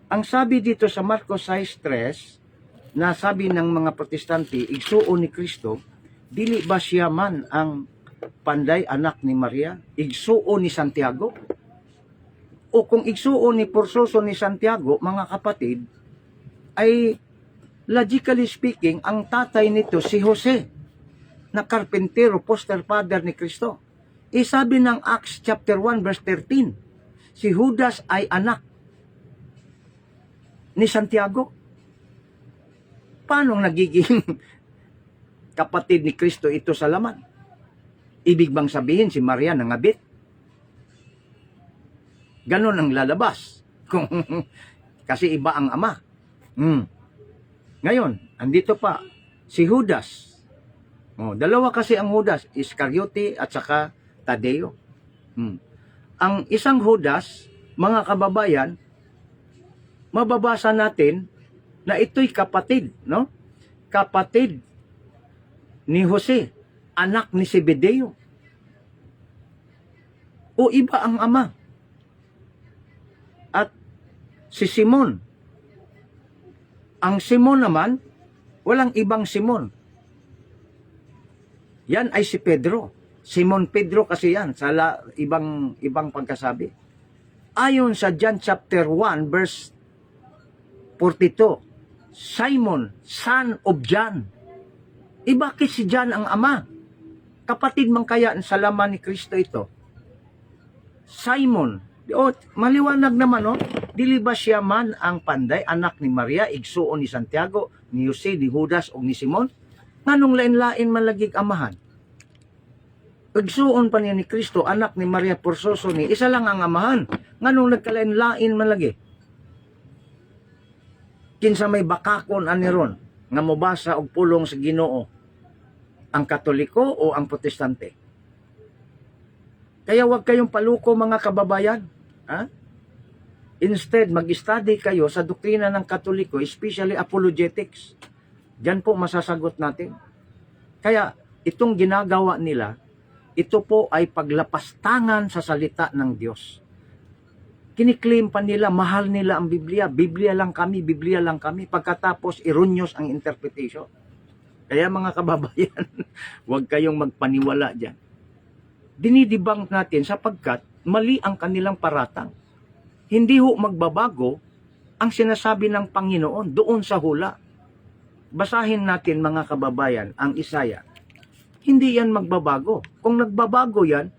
Ang sabi dito sa Marcos 6:3, na sabi ng mga protestante, igsuon ni Kristo, dili ba siya man ang panday anak ni Maria? Igsuon ni Santiago? O kung igsuon ni porsoso ni Santiago, mga kapatid, ay logically speaking, ang tatay nito si Jose, na karpentero, foster father ni Kristo. Sabi ng Acts chapter 1 verse 13, si Judas ay anak ni Santiago. Paano nagiging kapatid ni Kristo ito sa laman? Ibig bang sabihin si Maria nangabit? Ganon ang lalabas. Kasi iba ang ama. Ngayon, andito pa si Judas. Dalawa kasi ang Judas, Iscariote at saka Tadeo. Ang isang Judas, mga kababayan, mababasa natin na ito'y kapatid, no? Kapatid ni Jose, anak ni Zebedeo. O iba ang ama. At si Simon. Ang Simon naman, walang ibang Simon. Yan ay si Pedro. Simon Pedro kasi yan, sa ibang pagkasabi. Ayon sa John chapter 1 verse 42, Simon, son of John. Bakit si John ang ama? Kapatid man kaya sa laman ni Kristo ito? Simon, maliwanag naman, dili ba siya man ang panday, anak ni Maria, igsuon ni Santiago, ni Jose, ni Judas, o ni Simon? Nganong lain-lain malagig amahan? Igsuon pa niya ni Kristo, anak ni Maria porsoso ni, isa lang ang amahan. Nganong nagkalain-lain malagi? Kinsa may bakakon ani ron nga mobasa og pulong sa Ginoo, ang Katoliko o ang Protestante? Kaya wag kayong paluko mga kababayan, ha? Instead, mag-study kayo sa doktrina ng Katoliko, especially apologetics. Diyan po masasagot natin. Kaya itong ginagawa nila, ito po ay paglapastangan sa salita ng Diyos. Kiniklaim pa nila, mahal nila ang Biblia. Biblia lang kami. Pagkatapos, erroneous ang interpretation. Kaya mga kababayan, huwag kayong magpaniwala dyan. Dinidibang natin sapagkat mali ang kanilang paratang. Hindi ho magbabago ang sinasabi ng Panginoon doon sa hula. Basahin natin mga kababayan ang Isaya. Hindi yan magbabago. Kung nagbabago yan,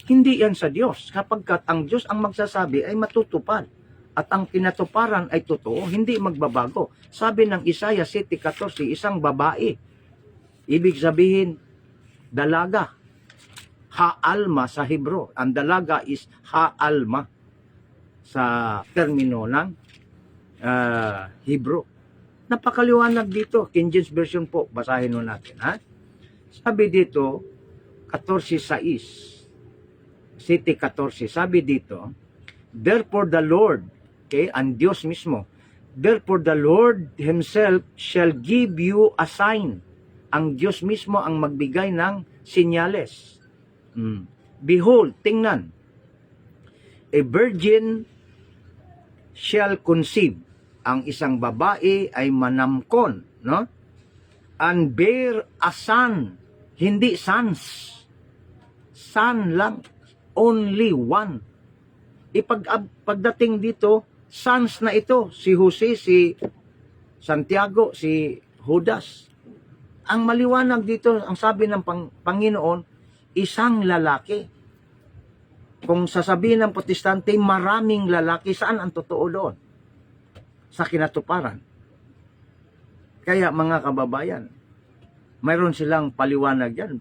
hindi yan sa Diyos, kapagkat ang Diyos ang magsasabi ay matutupad. At ang pinatuparan ay totoo, hindi magbabago. Sabi ng Isaiah 7:14, isang babae. Ibig sabihin, dalaga. Ha'alma sa Hebro. Ang dalaga is ha'alma sa termino ng Hebro. Napakaliwanag dito. King James Version po. Basahin mo natin. Ha? Sabi dito, 14:6. 7:14, sabi dito, therefore the Lord, okay, ang Diyos mismo, Therefore the Lord Himself shall give you a sign. Ang Diyos mismo ang magbigay ng sinyales. Behold, tingnan, a virgin shall conceive. Ang isang babae ay manamkon, no? And bear a son. Hindi sons. Son lang. Only one. Pagdating dito, sons na ito. Si Jose, si Santiago, si Judas. Ang maliwanag dito, ang sabi ng Panginoon, isang lalaki. Kung sasabihin ng Protestante, maraming lalaki, saan ang totoo doon? Sa kinatuparan. Kaya mga kababayan, mayroon silang paliwanag yan.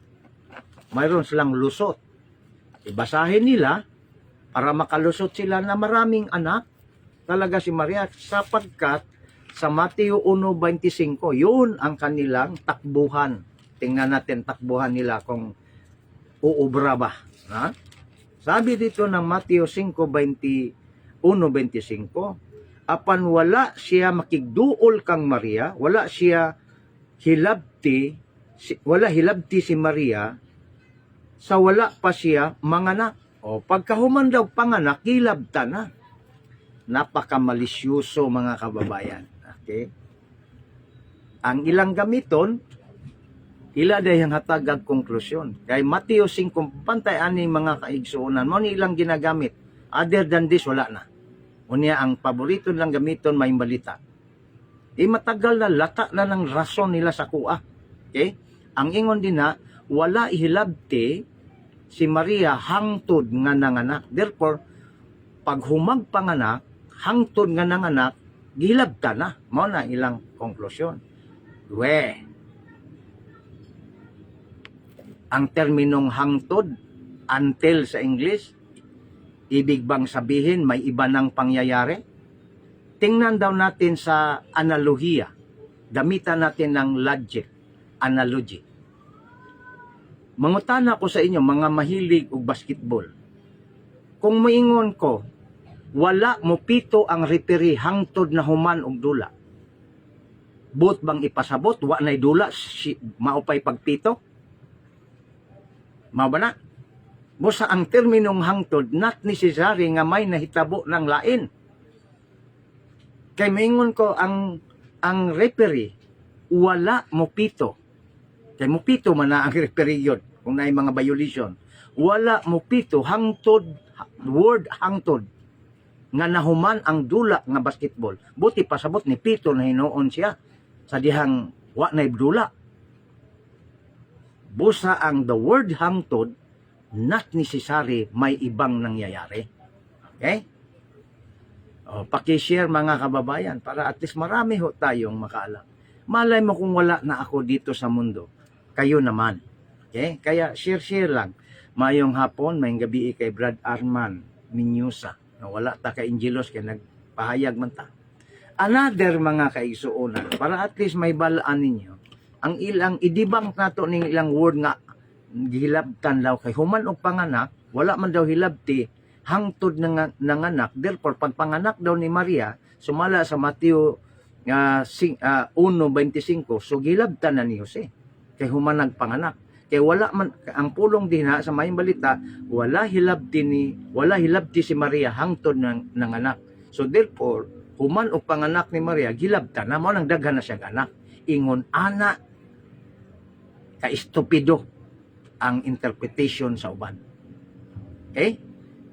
Mayroon silang lusot. Ibasahin nila para makalusot sila na maraming anak talaga si Maria, sapagkat sa Mateo 1:25, yun ang kanilang takbuhan. Tingnan natin takbuhan nila kung uubra ba. Ha? Sabi dito ng Mateo 1:25, apan wala siya makigduol kang Maria, wala hilabti si Maria, sa wala pa siya manganak. O pagkahuman daw panganak, hilabta na. Napakamalisyuso mga kababayan. Okay? Ang ilang gamiton, ila dayang hatagag konklusyon. Kay Mateo 5, pantay ani mga kaigsuunan, mo ni ilang ginagamit. Other than this, wala na. Unya ang paborito lang gamiton, may balita. Matagal na lata na ng rason nila sa kuha. Okay? Ang ingon din na, wala ihilabti si Maria hangtod nga nanganak. Therefore, pag humagpanganak, hangtod nga nanganak, gihilabta na. Mao na ilang konklusyon. Ang terminong hangtod, until sa English, ibig bang sabihin may iba ng pangyayari? Tingnan daw natin sa analohiya. Gamitan natin ng logic, analogy. Mangutana ko sa inyo, mga mahilig og basketball. Kung moingon ko, wala mo pito ang referee hangtod na human og dula. But bang ipasabot, wa na'y dula, maupay pagpito? Mao ba na? Busa ang terminong hangtod, not necessary nga may nahitabo ng lain. Kay maingon ko, ang referee, wala mo pito. Kay mo pito man na ang referee yun, kung naay mga violation. Wala mo pito, hangtod, word hangtod, nga nahuman ang dula nga basketball. Buti pasabot ni pito na hinuon siya sa dihang wa na dula. Busa ang the word hangtod, not necessary may ibang nangyayari. Okay? O, paki-share mga kababayan para at least marami ho tayong makaalam. Malay mo kung wala na ako dito sa mundo, kayo naman. Okay? Kaya share lang. Mayong hapon, mayong gabi kay Brad Arman Minyusa. Wala ta kay Angelos kay nagpahayag man ta. Another mga kaigsuonan, para at least may balaan ninyo, ang ilang idibang nato ning ilang word nga gihilabtan daw kay human og panganak, wala man daw hilabti hangtod nanganak. Therefore pag panganak daw ni Maria, sumala sa Mateo 1:25, so gilabtan na ni Jose kay human nagpanganak. Kay wala man ang pulong dinha sa mayong balita, wala hilabti si Maria hangtod nanganak. So therefore human og panganak ni Maria, gilabtan na mo nang daghan na siya anak. Ingon ana ka estupido ang interpretation sa uban. Okay?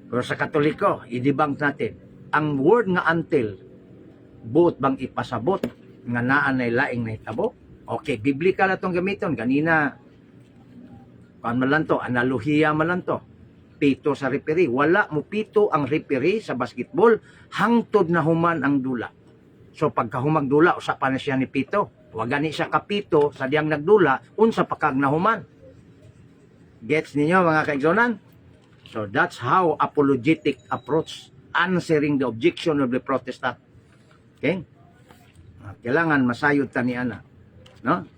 Pero sa Katoliko, i-debunk natin. Ang word nga until, buot bang ipasabot nga naan na laing na hitabo? Okay, biblical na itong gamiton. Ganina, kan man lang to, analohiya man lang to. Pito sa referee. Wala mo pito ang referee sa basketball, hangtod na human ang dula. So pagkahumag dula, usapan na siya ni pito. Huwag gani siya kapito sa diyang nagdula, unsa pakag na human. Gets ninyo mga kaigsonan? So that's how apologetic approach, answering the objection of the Protestant. Okay? Kailangan masayod ta ni ana. No?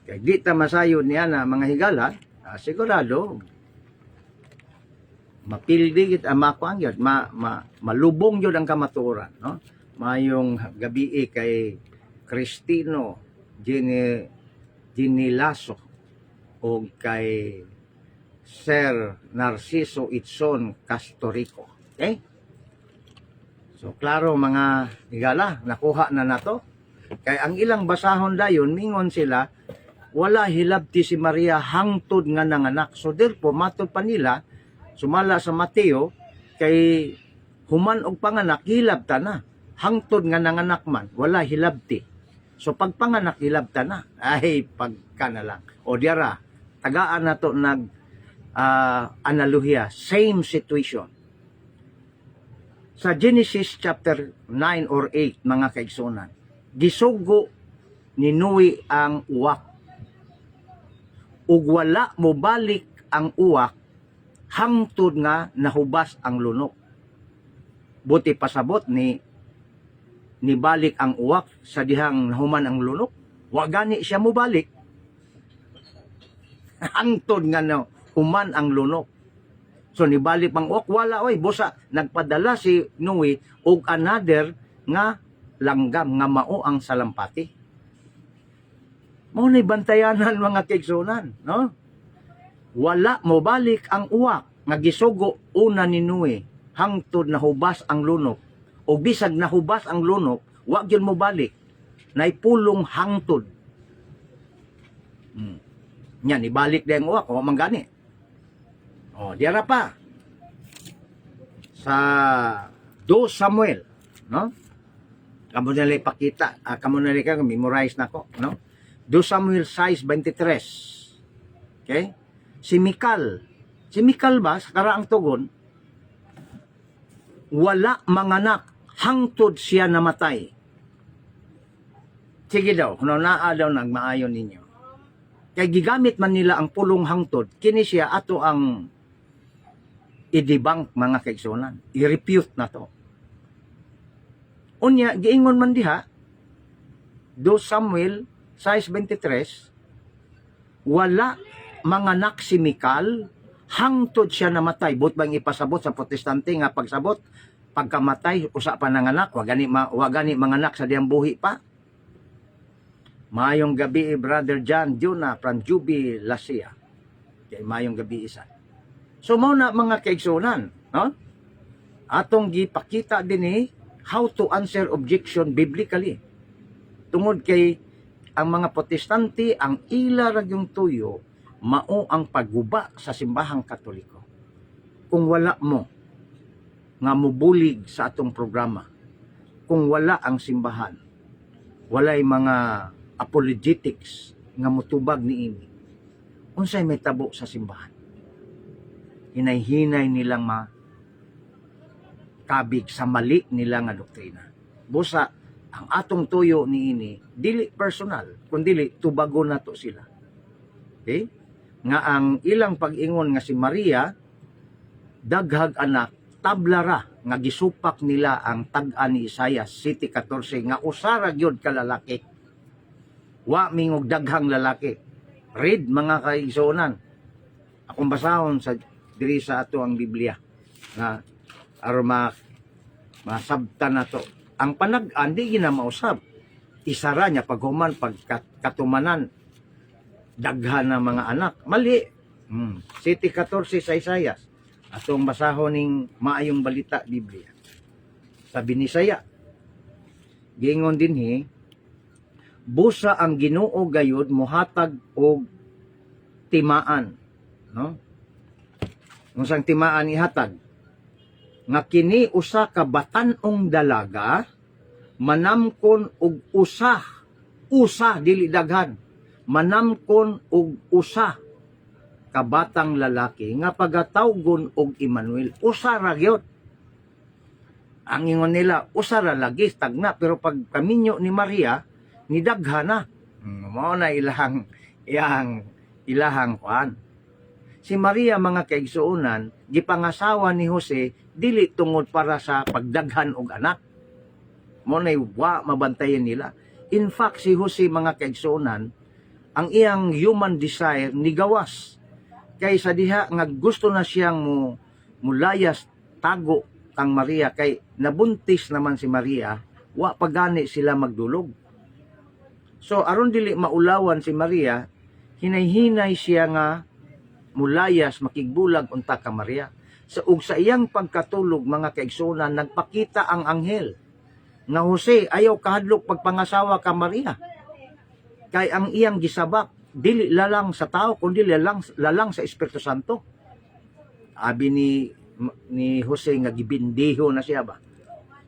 Kaya di ta masayod ni ana mga higala, sigurado mapildi gid makuan gyud, malubong gyud ang kamatuoran, no? Mayong gabi kay Cristino Ginilaso o kay Sir Narciso Itson Castorico. Okay? So, klaro mga higala, nakuha na nato. Kay ang ilang basahon dayon, mingon sila, wala hilabti si Maria hangtod nga nanganak. So, therefore, matod pa nila, sumala sa Mateo, kay human og panganak, hilabta na. Hangtod nga nanganak man, wala hilabti. So, pag panganak, hilabta na. Ay, pagka na lang. O diara, tagaan na to nag analohiya, same situation. Sa Genesis chapter 9 or 8, mga kaigsunan, gisugo ni Noe ang uwak. Ug wala mo balik ang uwak hangtod nga nahubas ang lunok. Buti pasabot ni balik ang uwak sa dihang nahuman ang lunok. Wa gani siya mo balik. Hangtod nga human ang lunok. So nibalik pang uwak, wala oy, busa nagpadala si Noe og another nga langgam nga mao ang salampati. Mao ni bantayanan mga kaigsunan, no? Wala mo balik ang uwak nga gisugo una ni Noe hangtod nahubas ang lunok. O bisag nahubas ang lunok, wa gyud mo balik. Naipulong hangtod. Nya ibalik din ang uwak, o man gani. O, diara pa. Sa 2 Samuel, no? Kamo nila ipakita, kamo nila ka memorize nako, no? 2 Samuel 6:23. Okay? Si Mikal ba sa karaang tugon, wala manganak hangtod siya namatay. Sige daw, kuno naa daw nagmaayon ninyo. Kay gigamit man nila ang pulong hangtod, kini siya ato ang i-debunk mga kaigsunan. I-refute na to. Unya, giingon man diha, 2 Samuel 6:23, wala manganak si Mikal hangtod siya namatay. But bang ipasabot sa protestante nga pagsabot, pagkamatay, usa pa nanganak, wagani manganak sa diyang buhi pa. Mayong gabi, Brother John Juna from Jubi, Lasia. Okay, mayong gabi isa. So, mao na mga kaigsunan, no? Atong gipakita din how to answer objection biblically. Tungod kay ang mga protestante, ang ila ragyong tuyo, mao ang pagguba sa simbahang Katoliko. Kung wala mo nga mubulig sa atong programa, kung wala ang simbahan, walay mga apologetics nga mutubag niini, unsay may tabo sa simbahan? Hinay-hinay nilang makabig sa mali nila nga doktrina. Busa, ang atong tuyo niini, dili personal, kundi tubago na to sila. Okay? Nga ang ilang pag-ingon nga si Maria, daghag anak, tablara, nga gisupak nila ang tag-an ni Isaiah 7:14, nga usara gyud ka lalaki. Wa mingog daghang lalaki. Read mga kaigsunan. Akong basahon sa diri sa ato ang Biblia na aron masabta na to. Ang panag-an di gina mausab. Isara niya paghuman pagkatumanan daghan na mga anak. Mali. 7:14 sa Isaiah. Atong basahon ning maayong balita Biblia. Sabi ni Isaiah, gingon dinhi, busa ang Ginoo gayud mohatag og timaan, no? Unsang timaan ihatag? Nga kini usa ka batan-ong dalaga manamkon og usa dili daghan, manamkon og usa ka batang lalaki nga pagatawgon og Emmanuel. Usa ra gyud. Ang ingon nila, usa ra lagi tagna, pero pag kaminyo ni Maria ni daghan na. Mao na ilahang kuan. Si Maria mga kaigsuonan, gipangasawa ni Jose dili tungod para sa pagdaghan og anak. Mo na wa mabantayan nila. In fact, si Jose mga kaigsuonan, ang iyang human desire ni gawas. Kay sa diha nga gusto na siyang mulayas tago kang Maria, kay nabuntis naman si Maria wa pagani sila magdulog. So aron dili maulawan si Maria, hinay-hinay siya nga mulayas makigbulag unta ka Maria. Ug sa iyang pagkatulog mga kaigsunan, nagpakita ang anghel nga Jose ayaw kahadlok pagpangasawa ka Maria. Kay ang iyang gisabak dili lalang sa tao kundi lalang sa Espiritu Santo. Abi ni Jose nga gibindiho na siya ba.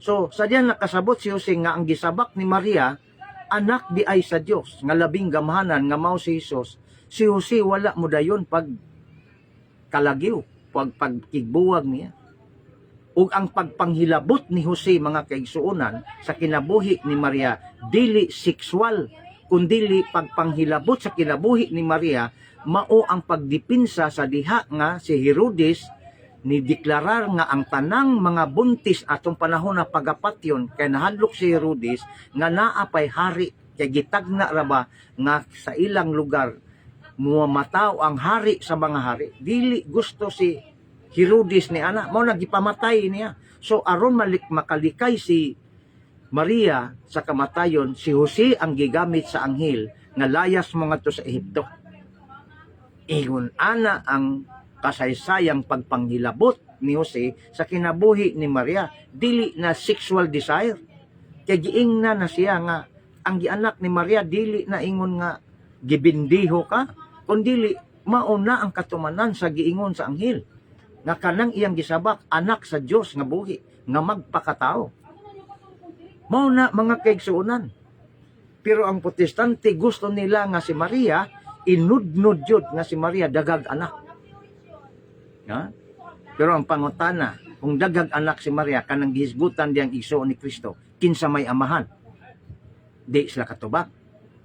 So sadya nakasabot si Jose nga ang gisabak ni Maria anak di ay sa Dios nga labing gamhanan nga mao si Jesus. Si Jose wala mo dayon pag kalagiw, pagkigbuwag niya. Ug ang pagpanghilabot ni Jose mga kaigsuonan sa kinabuhi ni Maria dili sexual kundili pagpanghilabot sa kinabuhi ni Maria mao ang pagdipinsa sa diha nga si Herodes ni deklarar nga ang tanang mga buntis atong panahon na pagapatyon kay nahadlok si Herodes nga naapay hari kay gitagna ra ba nga sa ilang lugar muamataw ang hari sa mga hari. Dili gusto si Herodes ni ana mao nagipamatay niya. So aron makalikay si Maria sa kamatayon, si Jose ang gigamit sa anghel nga layas mo ngadto sa Ehipto. Ingon ana ang kasaysayang pagpanghilabot ni Jose sa kinabuhi ni Maria, dili na sexual desire. Kay giingna na siya nga ang gianak ni Maria dili na ingon nga gibindiho ka, kundi mauna ang katumanan sa giingon sa anghel nga kanang iyang gisabak anak sa Dios nga buhi nga magpakatao. Mao na mga kaigsuonan. Pero ang Protestante gusto nila nga si Maria inudnud jud nga si Maria dagag anak. Ha? Pero ang pangutana, kung dagag anak si Maria kanang gihisgutan diyang igsuon ni Kristo, kinsa may amahan? Di sila katubag.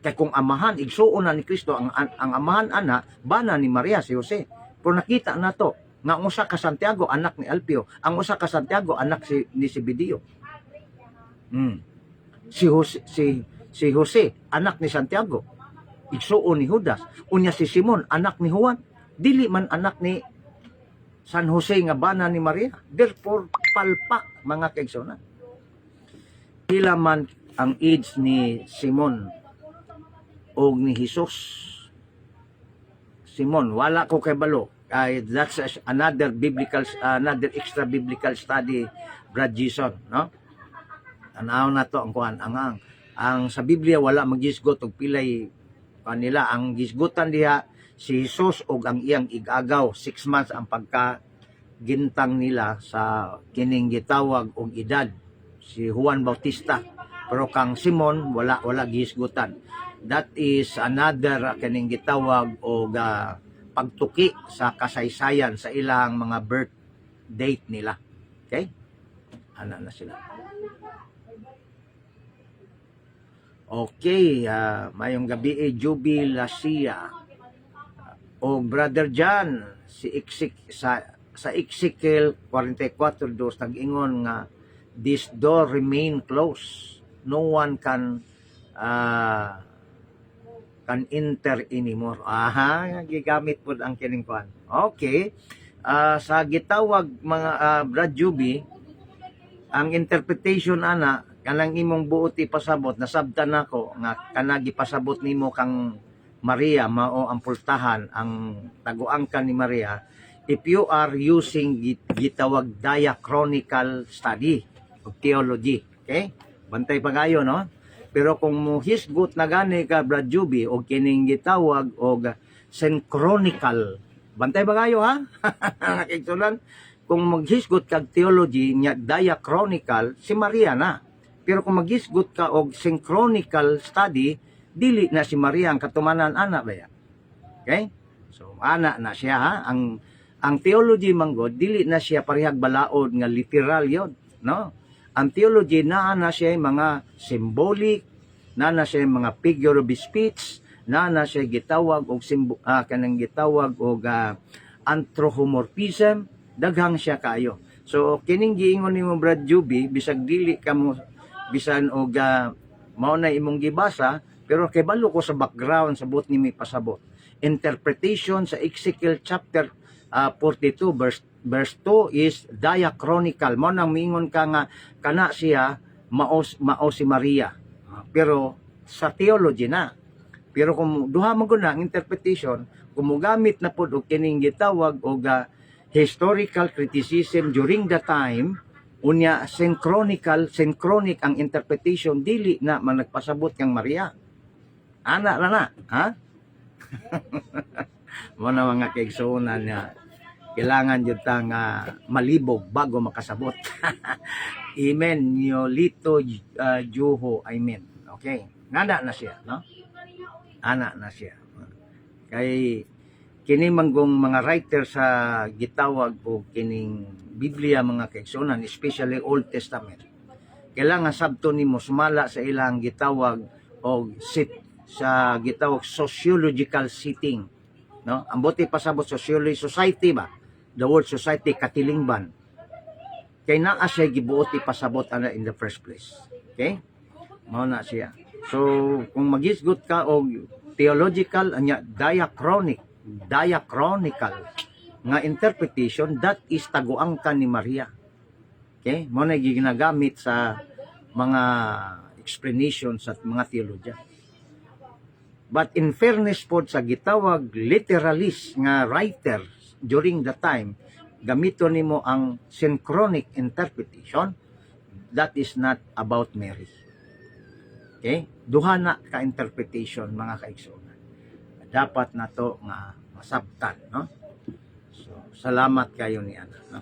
Kaya kung amahan, igsuon na ni Kristo, ang amahan ana, bana ni Maria si Jose. Pero nakita na to, nga ang usa ka Santiago, anak ni Alpio. Ang usa ka Santiago, anak ni Zebedeo. Si Jose, anak ni Santiago. Igsuon ni Judas. Unya si Simon, anak ni Juan. Dili man anak ni San Jose nga bana ni Maria. Therefore, palpak mga kaigsuonan. Pila man ang age ni Simon o ni Jesus. Simon, wala ko kay balo. That's another extra biblical study, Brad Jason, no? Tanaw na to ang kuan ang sa Biblia wala maghisgot og pilay kanila. Ang gisgutan diha si Jesus og ang iyang igagaw 6 months ang pagka gintang nila sa kining gitawag og edad si Juan Bautista. Pero kang Simon wala gisgutan. That is another kining gitawag og pagtuki sa kasaysayan sa ilang mga birth date nila. Okay? Ana na sila. Okay, mayong gabi Juby Lasia o Brother John sa Ezekiel 44:2 nag-ingon nga this door remain closed, no one can enter anymore. Gigamit po ang kining kuan. Okay, sa gitawag mga Brad Juby, ang interpretation ana kanang imong buoti pasabot nasabtan nako nga kanagi pasabot nimo kang Maria mao ang pultahan ang taguangkan ni Maria if you are using gitawag diachronical study of theology. Okay? Bantay pagayo no? Pero kung mo hisgot na gani ka Brad Juby o kining gitawag og synchronical, bantay pagayo ha? Nakiksulan kung maghisgot kag theology nya diachronical si Maria na. Pero kung maghisgot ka og synchronical study, dili na si Maria ang katumanan ana ba ya? Okay? So ana na siya ha. Ang theology manggod dili na siya parihag balaod nga literal yon, no? Ang theology naa na siya mga symbolic, naa na siya mga figure of speech, naa na siya gitawag og kanang gitawag og anthropomorphism, daghang siya kayo. So kining giingon nimo Brad Juby bisag dili ka mo bisan og mao na imong gibasa pero kay balo ko sa background sa buot nimi pasabot. Interpretation sa Ezekiel chapter 42 verse 2 is diachronical. Mao nang mingon ka nga kana siya mao si Maria. Pero sa theology na. Pero kung duha man gud na ang interpretation, kung mogamit na pod og kining gitawag og historical criticism during the time, unya synchronic ang interpretation, dili na man nagpasabot kang Maria. Ana ra na, ha? Mo na mga kaigsuonan nga kailangan jud ta nga malibog bago makasabot. Amen. Yolito Juho, amen. Okay. Nana na siya, no? Ana na siya. Kay kini manggong mga writer sa gitawag o kining Biblia mga kaigsuonan, especially Old Testament. Kailangan sabto nimo sumala sa ilang gitawag o sa gitawag sociological setting, no? Ang buti pasabot society ba? The word society katilingban. Kay naa siya gibuoti pasabot ana in the first place. Okay? Mao na siya. So kung magisgot ka og theological anya diachronical nga interpretation, that is taguangkan ni Maria. Okay? Mao na ginagamit sa mga explanations at mga theologian. But in fairness po sa gitawag literalist nga writer during the time, gamito nimo ang synchronic interpretation, that is not about Mary. Okay? Duha na ka interpretation mga kaigsuonan. Dapat na to nga masabtan, no? So, salamat kayo ni ana, no?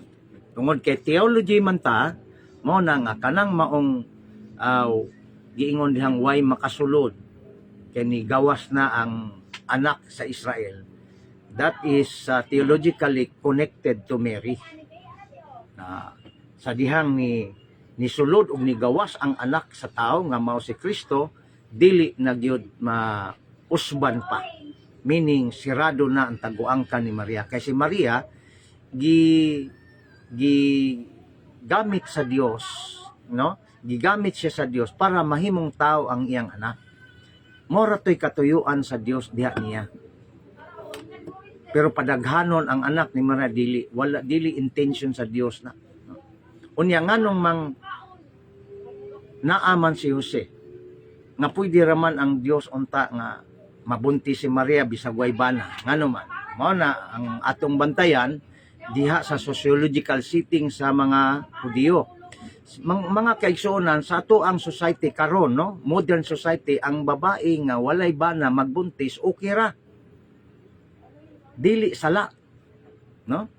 Tungod kay theology man ta, mo na nga kanang maong giingon dihang way makasulod kay ni gawas na ang anak sa Israel. That is theologically connected to Mary. Sa dihang ni sulod ug ni gawas ang anak sa tao nga mao si Kristo, dili na gyud mausban pa. Meaning sirado na ang taguangkan ni Maria. Kay si Maria gamit sa Dios, no? Gigamit siya sa Dios para mahimong tao ang iyang anak. Mora to'y katuyuan sa Dios diha niya. Pero padaghanon ang anak ni Maria dili intention sa Dios na. Unya nganong mang naaman si Jose nga pwede raman ang Dios unta nga mabunti si Maria bisag way bana. Ngano man. Mao na ang atong bantayan diha sa sociological setting sa mga Hudiyo. Mga kaigsuonan sa ato ang society karon, no? Modern society, ang babae nga walay bana magbuntis okay ra. Dili sala, no?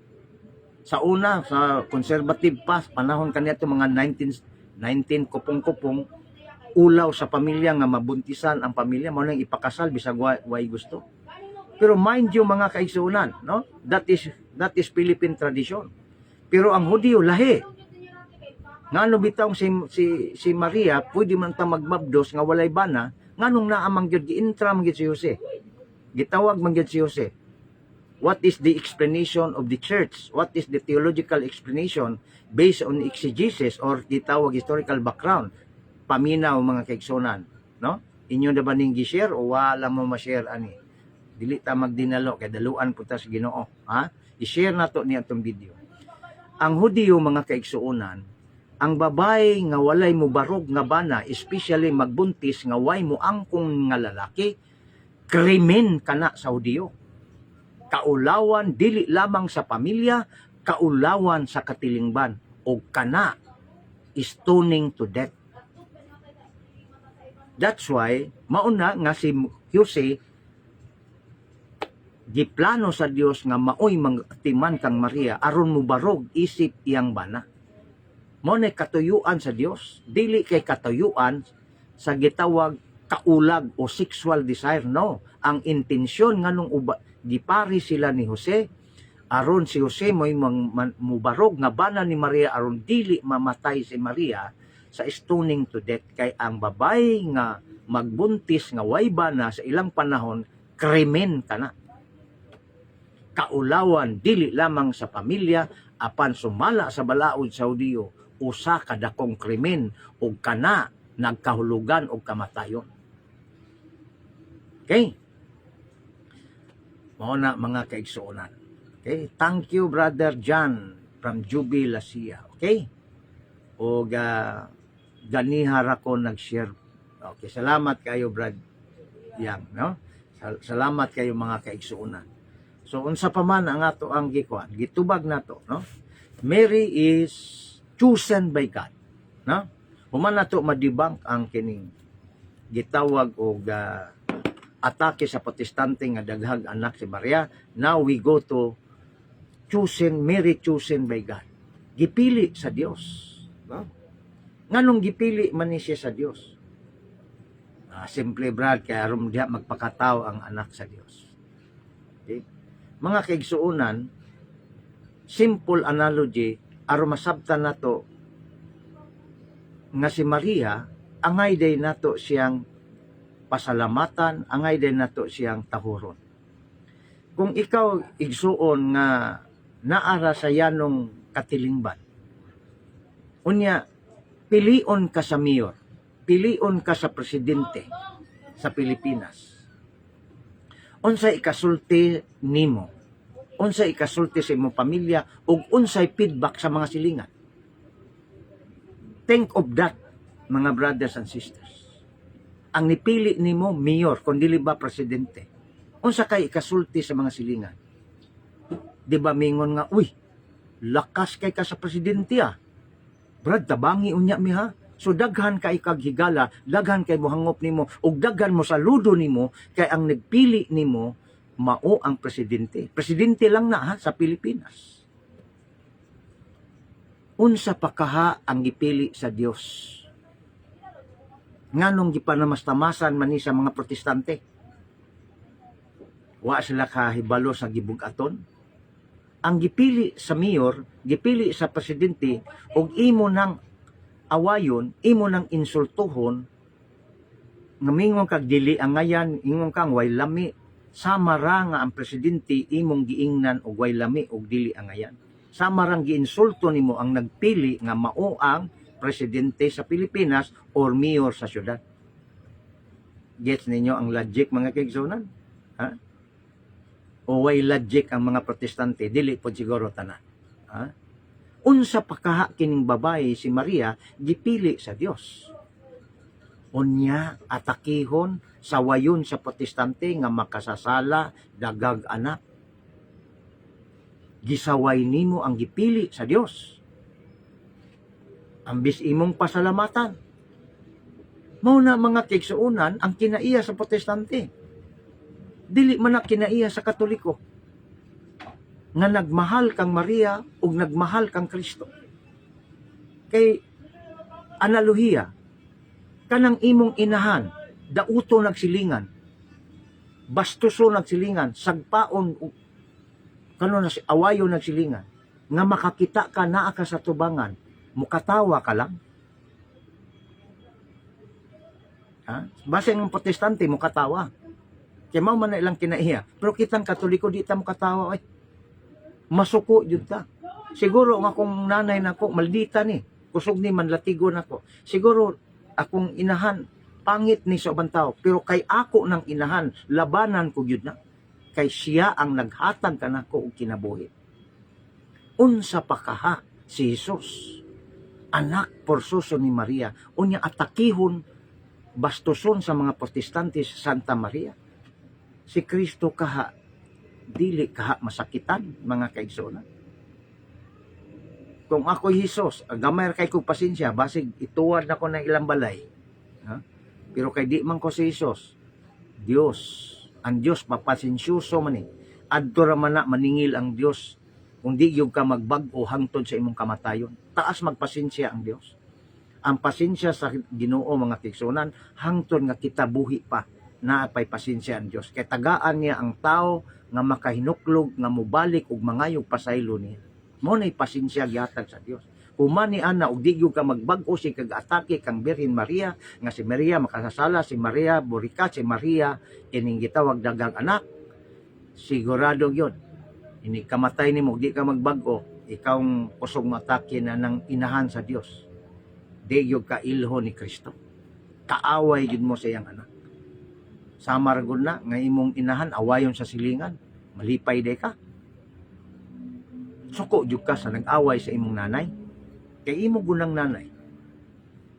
Sa una sa conservative pa panahon kaniadto mga 19 kupong-kupong ulaw sa pamilya nga mabuntisan ang pamilya mao nang ipakasal bisag way gusto. Pero mind you mga kaigsuonan, no? That is Philippine tradition. Pero ang Hudiyo lahi. Ngano bitaw si Maria pwede man ta magbabdos nga walay bana, nganong naamang gyud giintra man gyud si Jose. Gitawag man gyud si Jose. What is the explanation of the church? What is the theological explanation based on exegesis or gitawag historical background? Paminaw mga kaigsuonan, no? Inyo na ba ning gi-share o wala mo ma-share ani? Dili ta magdinalo kay daluan po ta sa Ginoo, ha? I-share nato ni atong video. Ang Hudiyo mga kaigsuonan, ang babae nga walay mo barog nga bana, especially magbuntis nga way mo angkong nga lalaki, krimen kana sa Hudiyo. Kaulawan dili lamang sa pamilya, kaulawan sa katilingban, o kana stoning to death. That's why mauna nga si Jose giplano sa Dios nga maoy mangatiman kang Maria aron mo barog isip iyang bana. Mao nay katuyuan sa Dios, dili kay katuyuan sa gitawag kaulag o sexual desire, no. Ang intensyon nganong gipari sila ni Jose aron si Jose mo'y mubarog nga bana ni Maria aron dili mamatay si Maria sa stoning to death. Kay ang babae nga magbuntis nga way bana sa ilang panahon, krimen kana. Kaulawan dili lamang sa pamilya apan sumala sa balaod sa Hudiyo, usa ka dakong krimen ug kana nagkahulugan og kamatayon. Okay? Mao na mga kaigsuonan. Okay? Thank you Brother John from Jubilacia. Okay? Og ganihar ako nag-share. Okay, salamat kayo Brad Yang, no? Salamat kayo mga kaigsuunan. So unsa pa man ang ato ang gikuan, gitubag nato, no? Mary is chosen by God, no? Human nato madibang ang kining gitawag og atake sa protestante nga daghang anak si Maria. Now we go to Mary chosen by God. Gipili sa Dios, no? Nganong gipili man ni siya sa Dios? Simple Brad, kaya aron diha magpakataw ang anak sa Dios. Okay? Mga kaigsuunan, simple analogy aron masabtan nato nga si Maria angay day nato siyang pasalamatan, angay day nato siyang tahuron. Kung ikaw igsuon nga naara sa yanong katilingban, unya pilion ka sa mayor, pilion ka sa presidente sa Pilipinas, unsay ikasulti nimo, unsay ikasulti sa imong pamilya, ug unsay feedback sa mga silingan. Think of that, mga brothers and sisters. Ang nipili nimo mayor, kundi ba presidente, unsa kay ikasulti sa mga silingan? Di ba mingon nga, uy, lakas kay ka sa presidente Brad, tabangi unya mi ha. So daghan kay kag higala, daghan kay mohangop nimo, ug daghan mo saludo nimo kay ang nagpili nimo mao ang presidente. Presidente lang na sa Pilipinas. Unsa pa kaha ang gipili sa Dios? Nganong gipanamastamasan man ni sa mga protestante? Wa sila kahibalo sa gibugaton. Ang gipili sa mayor, gipili sa presidente, ug imo nang awayon, imo nang insultuhon, nga mingon kag dili angayan, ingon kang way lami, sama ra nga ang presidente imong giingnan og way lami og dili angayan. Sama rang giinsulto nimo ang nagpili nga mao ang presidente sa Pilipinas or mayor sa syudad. Gets ninyo ang logic, mga kaigsunan? Ha? O way logic ang mga protestante, dili po siguro tanan. Ha? Unsa pa kaha kining babae si Maria gipili sa Dios. Unya atakihon sa wayon sa protestante nga makasasala dagag anak. Gisaway nimo ang gipili sa Dios. Ambis imong pasalamatan. Mao na mga kaigsuunan ang kinaiya sa protestante. Dili man na kinaiya sa Katoliko. Nga nagmahal kang Maria ug nagmahal kang Kristo. Kay analohiya, kanang imong inahan, dauto nagsilingan, bastuso nagsilingan, sagpaon kano na si awayo nagsilingan, nga makakita ka naa ka sa tubangan, mukatawa ka lang. Ha? Base ng protestante, mukatawa. Kaya mao man na ilang kinaiya. Pero kitang Katoliko, di ta mukatawa. Ay, masuko yun ta. Siguro nga akong nanay nako maldita ni, kusog ni manlatigo nako. Siguro akong inahan pangit ni sa ubang tao, pero kay ako nang inahan labanan ko gyud na. Kay siya ang naghatag kanako og kinabuhi. Unsa pa kaha si Jesus, anak porsoso ni Maria, unya atakihon bastuson sa mga protestante sa Santa Maria. Si Kristo kaha dili kaha masakitan, mga kaigsuonan. Kung ako Jesus, gamay kay ko pasensya, basig ituwad nako ng ilang balay. Ha? Pero kay di man ko si Jesus, Dios, ang Dios mapasensyoso man adto ra man na maningil ang Dios kung di gyud ka magbag-o hangtod sa imong kamatayon. Taas magpasensya ang Dios. Ang pasensya sa Ginoo, mga kaigsuonan, hangtod nga kita buhi pa naapay pasensya ang Dios. Kay tagaan niya ang tao nga makahinuklog nga mobalik ug mangayog pasaylo niya. Mo nay pasensya gihatag sa Dios. Human ni ana og di gyud ka magbag-o si kag-atake kang Birhen Maria, nga si Maria makasasala, si Maria burikat, si Maria kining gitawag dagang anak. Sigurado gyud ini kamatay nimo di ka magbag-o, ikaw kusog matake na ng inahan sa Dios. Di gyud ka ilho ni Kristo. Kaaway gyud mo sa iyang anak. Samar gud na nga imong inahan awayon sa silingan, malipay day ka. Suko jud ka sa nag-away sa imong nanay. Kay imo gunang nanay.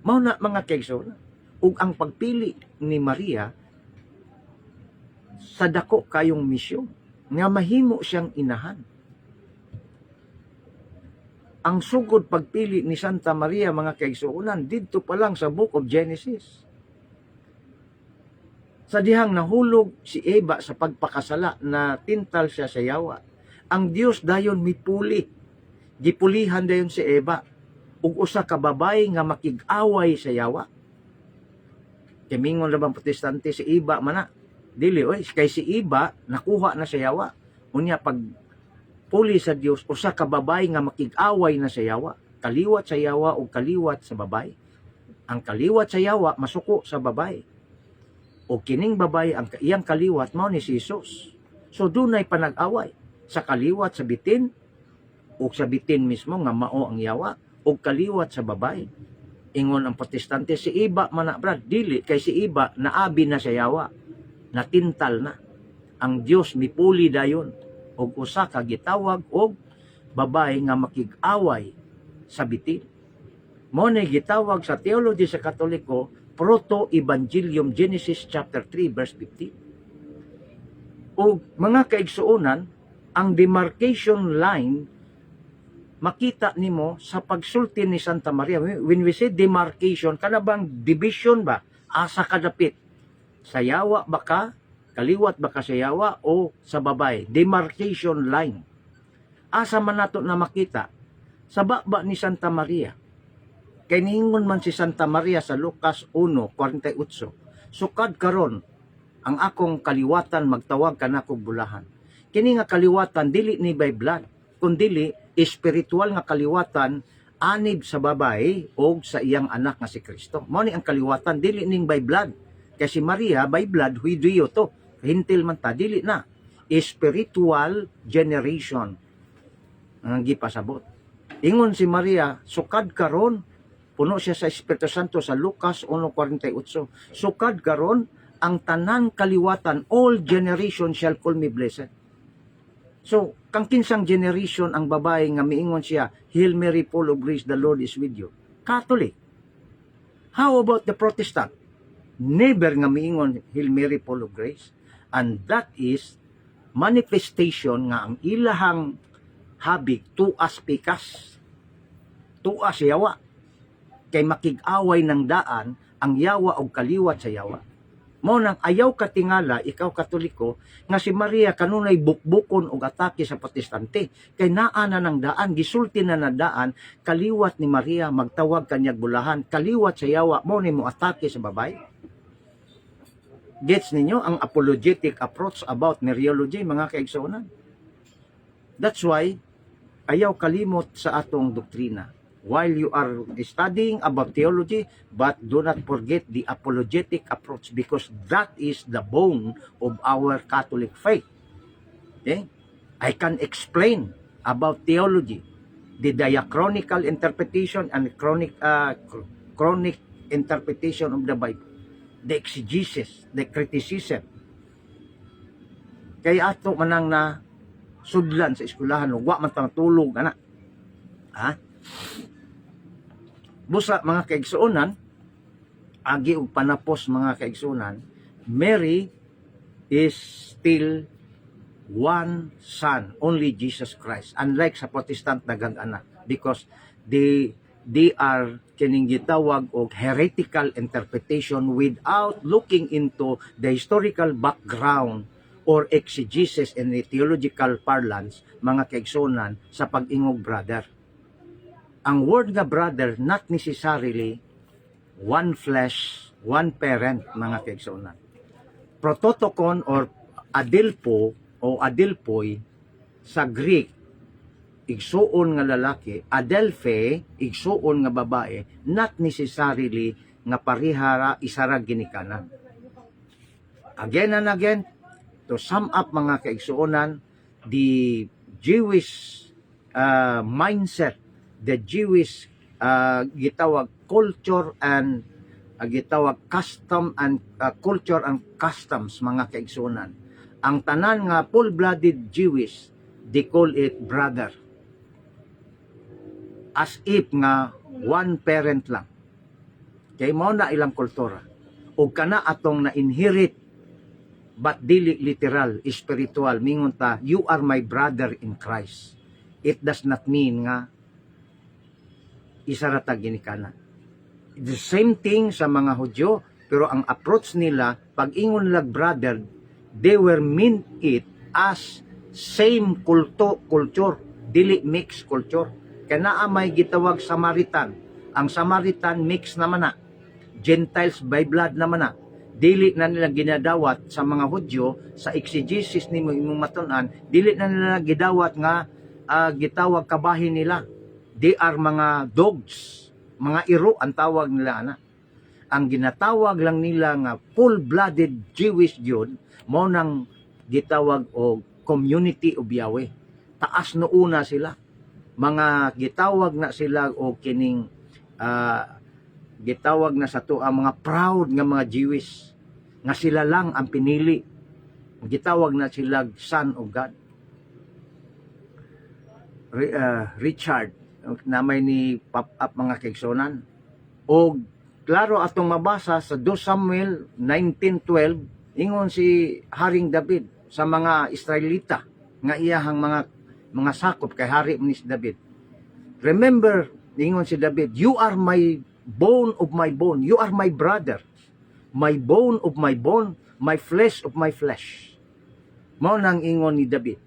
Mao na mga kaigsoon, ug ang pagpili ni Maria sa dako kayong misyon nga mahimo siyang inahan. Ang sugod pagpili ni Santa Maria mga kaigsuonan didto pa lang sa Book of Genesis. Sa dihang nahulog si Eva sa pagpakasala na tintal siya sa yawa, ang Dios dayon mipuli. Gipulihan dayon si Eva ug usa ka babae nga makig-away sa yawa. Kimingon labang protestante si Eva man na. Dili oy, kay si Eva nakuha na sa yawa. Unya pag puli sa Dios usa ka babae nga makig-away na sa yawa, kaliwat sa yawa o kaliwat sa babae. Ang kaliwat sa yawa masuko sa babae. O kining babae ang iyang kaliwat mao ni si Jesus. So dunay panag-away sa kaliwat sa bitin o sa bitin mismo nga mao ang yawa o kaliwat sa babae. Ingon ang protestante si Eva man na brad, dili kay si Eva naabi na sa yawa, natintal na. Ang Dios mipuli dayon og usa ka gitawag og babae nga makig-away sa bitin. Mao ni gitawag sa theology sa Katoliko Proto-Evangelium, Genesis chapter 3 verse 15. O mga kaigsuonan, ang demarcation line makita nimo sa pagsulti ni Santa Maria. When we say demarcation, kana bang division ba? Asa kadapit? Sa yawa ba ka? Kaliwat ba ka sa yawa o sa babae? Demarcation line. Asa man nato na makita? Sa baba ni Santa Maria. Kay niingon man si Santa Maria sa Lucas 1:48, sukad karon ang akong kaliwatan magtawag kanako bulahan. Kini nga kaliwatan dili ni by blood, kundi espiritual nga kaliwatan anib sa babae o sa iyang anak nga si Kristo. Mao ni ang kaliwatan dili ning by blood. Kasi Maria by blood Hudiyo to, hintil man ta, dili na. Spiritual generation ang gipasabot. Ingon si Maria, sukad karon puno siya sa Espiritu Santo sa Lucas 1:48. Sukad karon ang tanan kaliwatan, all generation shall call me blessed. So, kang kinsang generation ang babae nga miingon siya, Hail Mary, full of grace, the Lord is with you. Catholic. How about the Protestant? Never nga miingon, Hail Mary, full of grace. And that is manifestation nga ang ilahang habig tuas pikas. Tuas yawa. Kay makig-away ng daan ang yawa o kaliwat sa yawa. Mao nang ayaw katingala, ikaw Katoliko, nga si Maria kanunay bukbukon og atake sa protestante. Kay naa na ng daan, gisulti na daan, kaliwat ni Maria magtawag kanyag bulahan, kaliwat sa yawa, mao ni mo atake sa babae. Gets ninyo ang apologetic approach about Mariology, mga kaigsuonan? That's why, ayaw kalimot sa atong doktrina. While you are studying about theology, but do not forget the apologetic approach because that is the bone of our Catholic faith. Okay? I can explain about theology, the diachronical interpretation and chronic interpretation of the Bible, the exegesis, the criticism. Kaya ato manang na sudlan sa eskwelahan, wa man tang tulog, ana. Ha? Busa mga kaigsuonan, agi og panapos mga kaigsuonan, Mary is still one son, only Jesus Christ. Unlike sa Protestant daghang anak, because they are kining gitawag og heretical interpretation without looking into the historical background or exegesis in the theological parlance, mga kaigsuonan, sa pag-ingog brother. Ang word nga brother, not necessarily one flesh, one parent, mga kaigsuonan. Prototokon or adelpo o adelpoy sa Greek, igsuon nga lalaki, adelphe, igsuon nga babae, not necessarily nga parihara isara ginikanan. Again and again, to sum up mga kaigsuonan, the Jewish mindset, the Jewish gitawag culture and gitawag custom and culture and customs, mga kaigsuonan. Ang tanan nga full-blooded Jewish, they call it brother. As if nga one parent lang. Kay mao na ilang kultura. Ug kana atong na-inherit but dili literal, spiritual, mingon ta, you are my brother in Christ. It does not mean nga isa ra ta ginikanan. The same thing sa mga Hudyo, pero ang approach nila, pag ingon nila brother, they were meant it as same culture, dili mixed culture. Kaya naa may gitawag Samaritan. Ang Samaritan mix naman na. Gentiles by blood naman na. Dili na nila ginadawat sa mga Hudyo, sa exegesis ni imong matunan, dili na nila gidawat nga gitawag kabahin nila. They are mga dogs, mga iro ang tawag nila ana. Ang ginatawag lang nila nga full-blooded Jewish Jud, mo nang gitawag og community of Yahweh. Taas noona sila. Mga gitawag na sila og kining gitawag na sa to ang mga proud nga mga Jewish nga sila lang ang pinili. Gitawag na sila son of God. Richard namay ni pop up mga kaigsonan. O klaro atong mabasa sa 2 Samuel 19:12 ingon si Haring David sa mga Israelita nga iyahang mga sakop kay hari ni si David. Remember, ingon si David, you are my bone of my bone, you are my brother, my bone of my bone, my flesh of my flesh. Mao nang ingon ni David.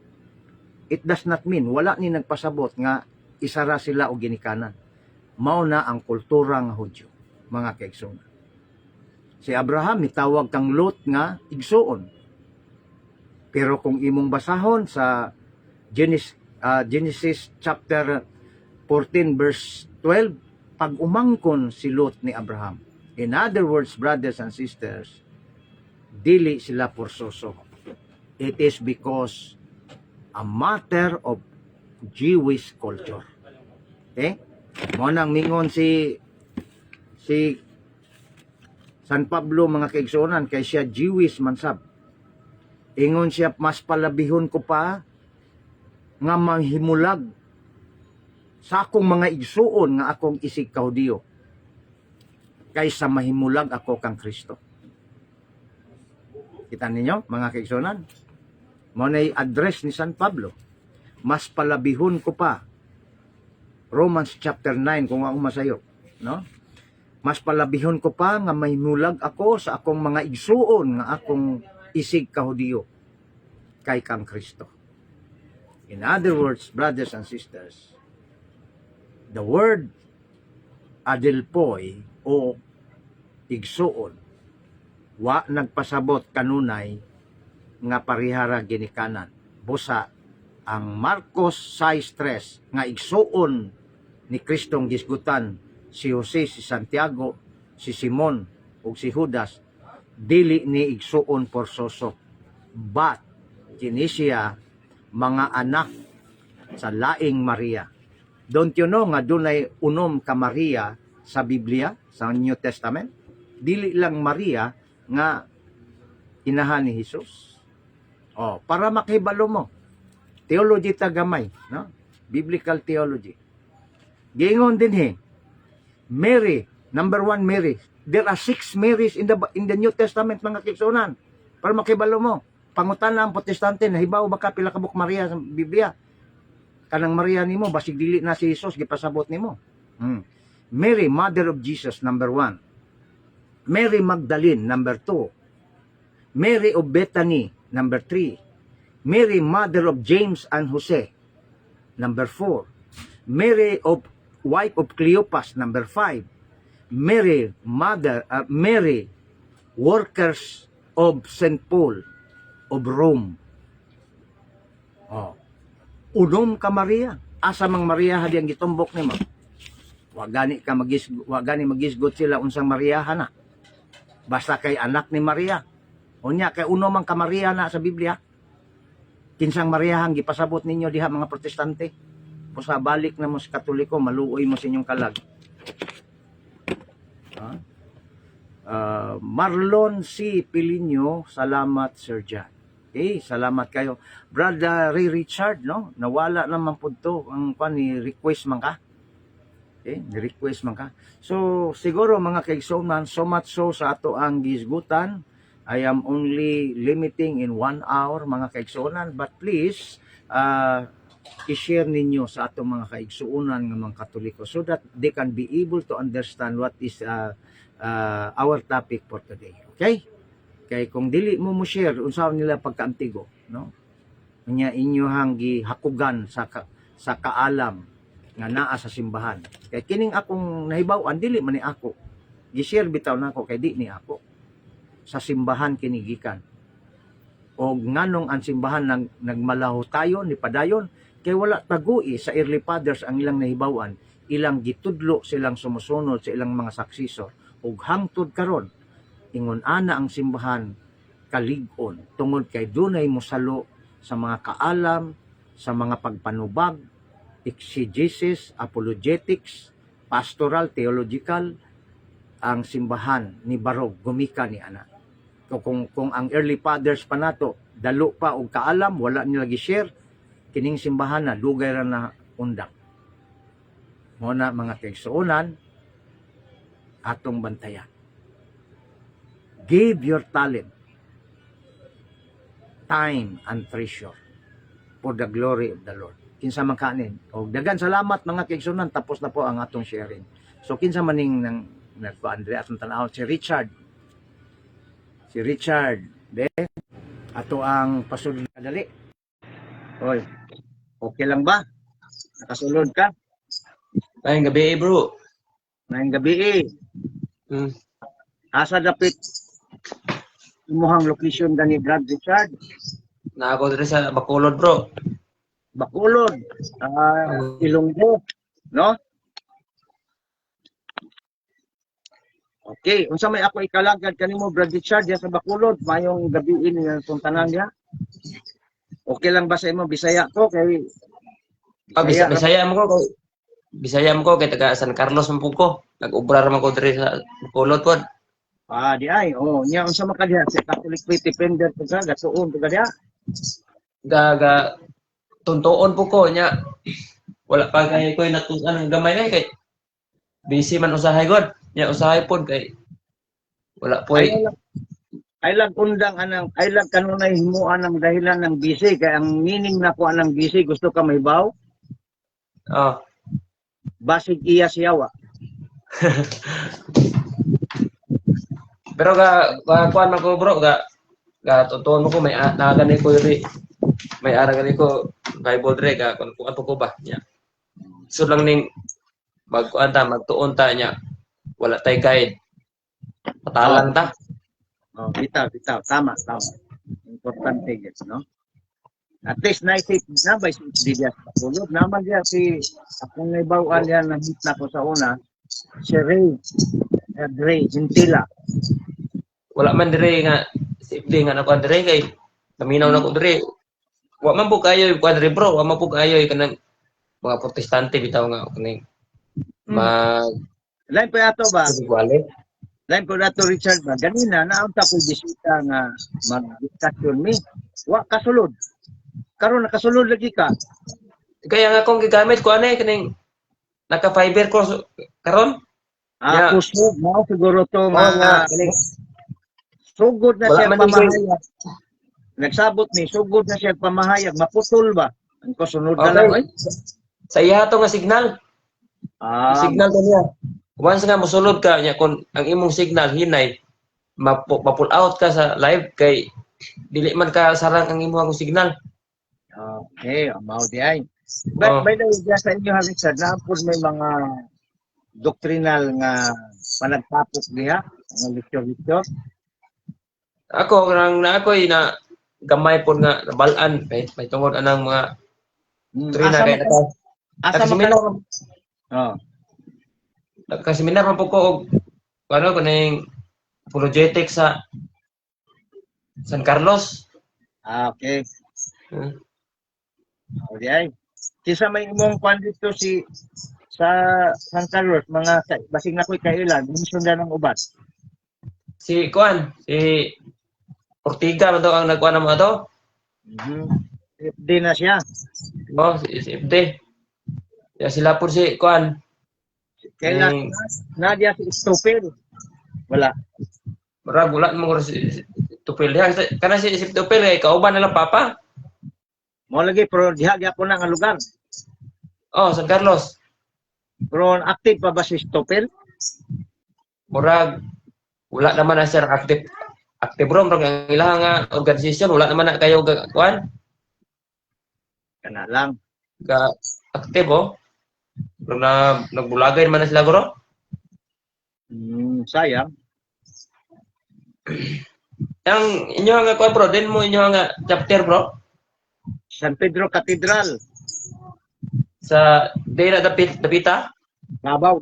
It does not mean wala ni nagpasabot nga isara sila o ginikanan. Mao na ang kultura nga Hudyo, mga kaigsoon. Si Abraham mitawag kang Lot nga igsoon. Pero kung imong basahon sa Genesis chapter 14 verse 12, pag umangkon si Lot ni Abraham. In other words, brothers and sisters, dili sila porsoso. It is because a matter of Jewish culture. Okay? Mo nang mingon si San Pablo mga kaigsuonan kay siya Jewish man sab. Ingon siya, mas palabihon ko pa nga manghimulag sa akong mga igsuon nga akong isig Kahudyo kaysa mahimulag ako kang Kristo. Kita ninyo mga kaigsuonan? Mo na address ni San Pablo. Mas palabihon ko pa. Romans chapter 9 kung ako masayo, no? Mas palabihon ko pa nga mahimulag ako sa akong mga igsuon nga akong isig Kahudyo kay kang Kristo. In other words, brothers and sisters, the word adelpoi o igsuon wa nagpasabot kanunay nga parihara ginikanan. Busa ang Marcos 6:3 nga igsuon ni Kristong gisgutan si Jose, si Santiago, si Simon ug si Judas, dili ni igsuon porsoso, but kini siya mga anak sa laing Maria. Don't you know nga dunay unom ka Maria sa Biblia, sa New Testament? Dili lang Maria nga inahan ni Jesus. Oh, para makahibalo mo. Theology tagamay, no? Biblical theology. Giingon din Mary, number 1 Mary. There are 6 Marys in the New Testament mga kaigsuonan. Para makibalo mo. Pangutan lang ang Protestante na hibaw baka pila ka buk Maria sa Biblia. Kanang Maria nimo basig dili na si Jesus gipasabot nimo. Mary, mother of Jesus, number 1. Mary Magdalene, number 2. Mary of Bethany, number 3. Mary, mother of James and Jose, number 4. Mary, wife of Cleopas, number 5. Mary, Mary, workers of St. Paul of Rome. Oh. Unom ka Maria. Asa mang Maria hadiyang gitumbok nimo. Wa gani magisgot sila unsang Mariahan na. Basta kay anak ni Maria. Unya kay uno man ka Maria na sa Biblia. Kinsang Mariahang gipasabot ninyo diha mga Protestante. Pusa balik na mo sa Katoliko, maluoy mo sa inyong kalag. Marlon C. Pilinyo, salamat Sir John. Okay, salamat kayo. Brother Ray Richard, no? Nawala naman po to. Ang request man ka. Okay, ni-request man ka. So siguro mga kaigsunan, so much so sa ato ang gisgutan, I am only limiting in 1 hour mga kaigsunan, but please i-share ninyo sa ato mga kaigsuunan ng mga Katoliko so that they can be able to understand what is our topic for today. Okay? Kay kung dili mo share unsaon nila pagkaantigo, no? Nya inyohang gihakugan sa kaalam nga naa sa simbahan. Kay kining akong nahibaw-an dili man ni ako. Gi-share bitaw nako kay di ni ako. Sa simbahan kinigikan. O nganong ang simbahan nagmalaho tayo ni padayon kay wala tagui sa early fathers ang ilang nahibaw-an, ilang gitudlo silang sumusunod sa ilang mga saksisor ug hangtod karon ingon ana ang simbahan kalig-on tungod kay dunay mosalo sa mga kaalam, sa mga pagpanubag, exegesis, apologetics, pastoral, theological, ang simbahan ni Barog, gumika ni ana. Kung ang early fathers pa nato, dalo pa og kaalam, wala nila gi-share, kining simbahan na, dugay ra na undang. Muna mga kaigsuonan, atong bantayan. Give your talent, time, and treasure for the glory of the Lord. Kinsa man kanin. O dagan salamat mga kaigsunan, tapos na po ang atong sharing. So kinsa maning nang Andre atong tanaw si Richard. Si Richard, ato ang pasulod na dali. Oy. Okay lang ba? Nakasulod ka? Ngayong gabi, bro. Ngayong gabi Asa dapit imuhang location gani Brad Richard? Na ako dito sa Bacolod, bro. Bacolod, Ilonggo, no? Okay, unsa may ako ikalagad kanimo Brad Richard diya sa Bacolod, mayong gabiin nga tuntanan niya. Okay lang ba sa imo Bisaya ko kay Bisaya mo ko. Bisaya mo ko kay taga San Carlos man pud ko. Nag-ubra man ko diri sa Bacolod pod. Di ay, nya unsa man ka diha sa Catholic Faith Defender to ka gatuon to ka diha? Ga tuntuon po ko nya. Wala pa kay ko natusan gamay na kay busy man usahay god. Nya usahay pod kay wala po ay lang undang anang ay lang kanunay himuan ang dahilan ng busy kay ang meaning na ko anang busy gusto ka mahibaw? Basig iya siyawa. Pero kuan man ko bro ga tutuon mo ko may nagani ko ri may ara gani ko Bible dre ga kun ato ko ba nya. So lang ning magkuan ta magtuon ta nya wala tay guide. Patalan ta. Bitaw tama. Importante guys, no? At least naisip na ba si Diaz Bacolod naman diya si akong naibaw yan na hit na ko sa una si Ray Gentila. Wala man dire nga safety nga nakuan dire kay naminaw na ko dire. Wa man po kayo kuan dire bro, wa man po kayo kanang mga protestante bitaw nga kaning Lain pa ato ba? Iguale. Lain ko nato Richard ba? Ganina naunta ko bisita nga mag-discussion mi. Wa kasulod. Karon nakasulod lagi ka. Kaya nga akong gigamit ko ani kaning naka-fiber ko karon. Kusog mo siguro to mga sugod na siya pamahayag. Nagsabot ni sugod na siya pamahayag, maputol ba? Ang kasunod na lang ay. Sa iya to nga signal. Signal to niya. Once nga mosulod ka nya kun ang imong signal hinay ma-pull out ka sa live kay dili man ka sarang ang imong signal. Okay, mao di ay. But by the way, sa inyo Richard, naapod may mga doktrinal nga panagtapos diha, ang lecture. Ako na gamay pod nga nabalan may tungod anang mga doktrina kay Nagka-seminar man po ko og kuning apologetics sa San Carlos. Okay. Okay. Kisa may imong kwan dito sa San Carlos, mga basig na ko'y kailan, sundan ng ubat. Si Ortiga man daw ang nagkuha ng mga to. FD na siya. Si FD. Ya sila po si Kailan Nadia si Stupil. Wala. Murag wala mo si Tupil diha. Kana si Tupil kay kauban na lang papa. Mo lagi pero diha gyapon na nga lugar. Oh, San Carlos. Pero active pa ba si Stupil? Murag wala naman na sir active bro, murag ang ilang nga organisasyon wala naman na kayo kuan Kana lang. ga active oh. Murag na nagbulagay man na sila bro. Sayang. Ang inyo nga kuan bro, din mo inyo nga chapter bro San Pedro Cathedral. sa Dela Dapita, Davao.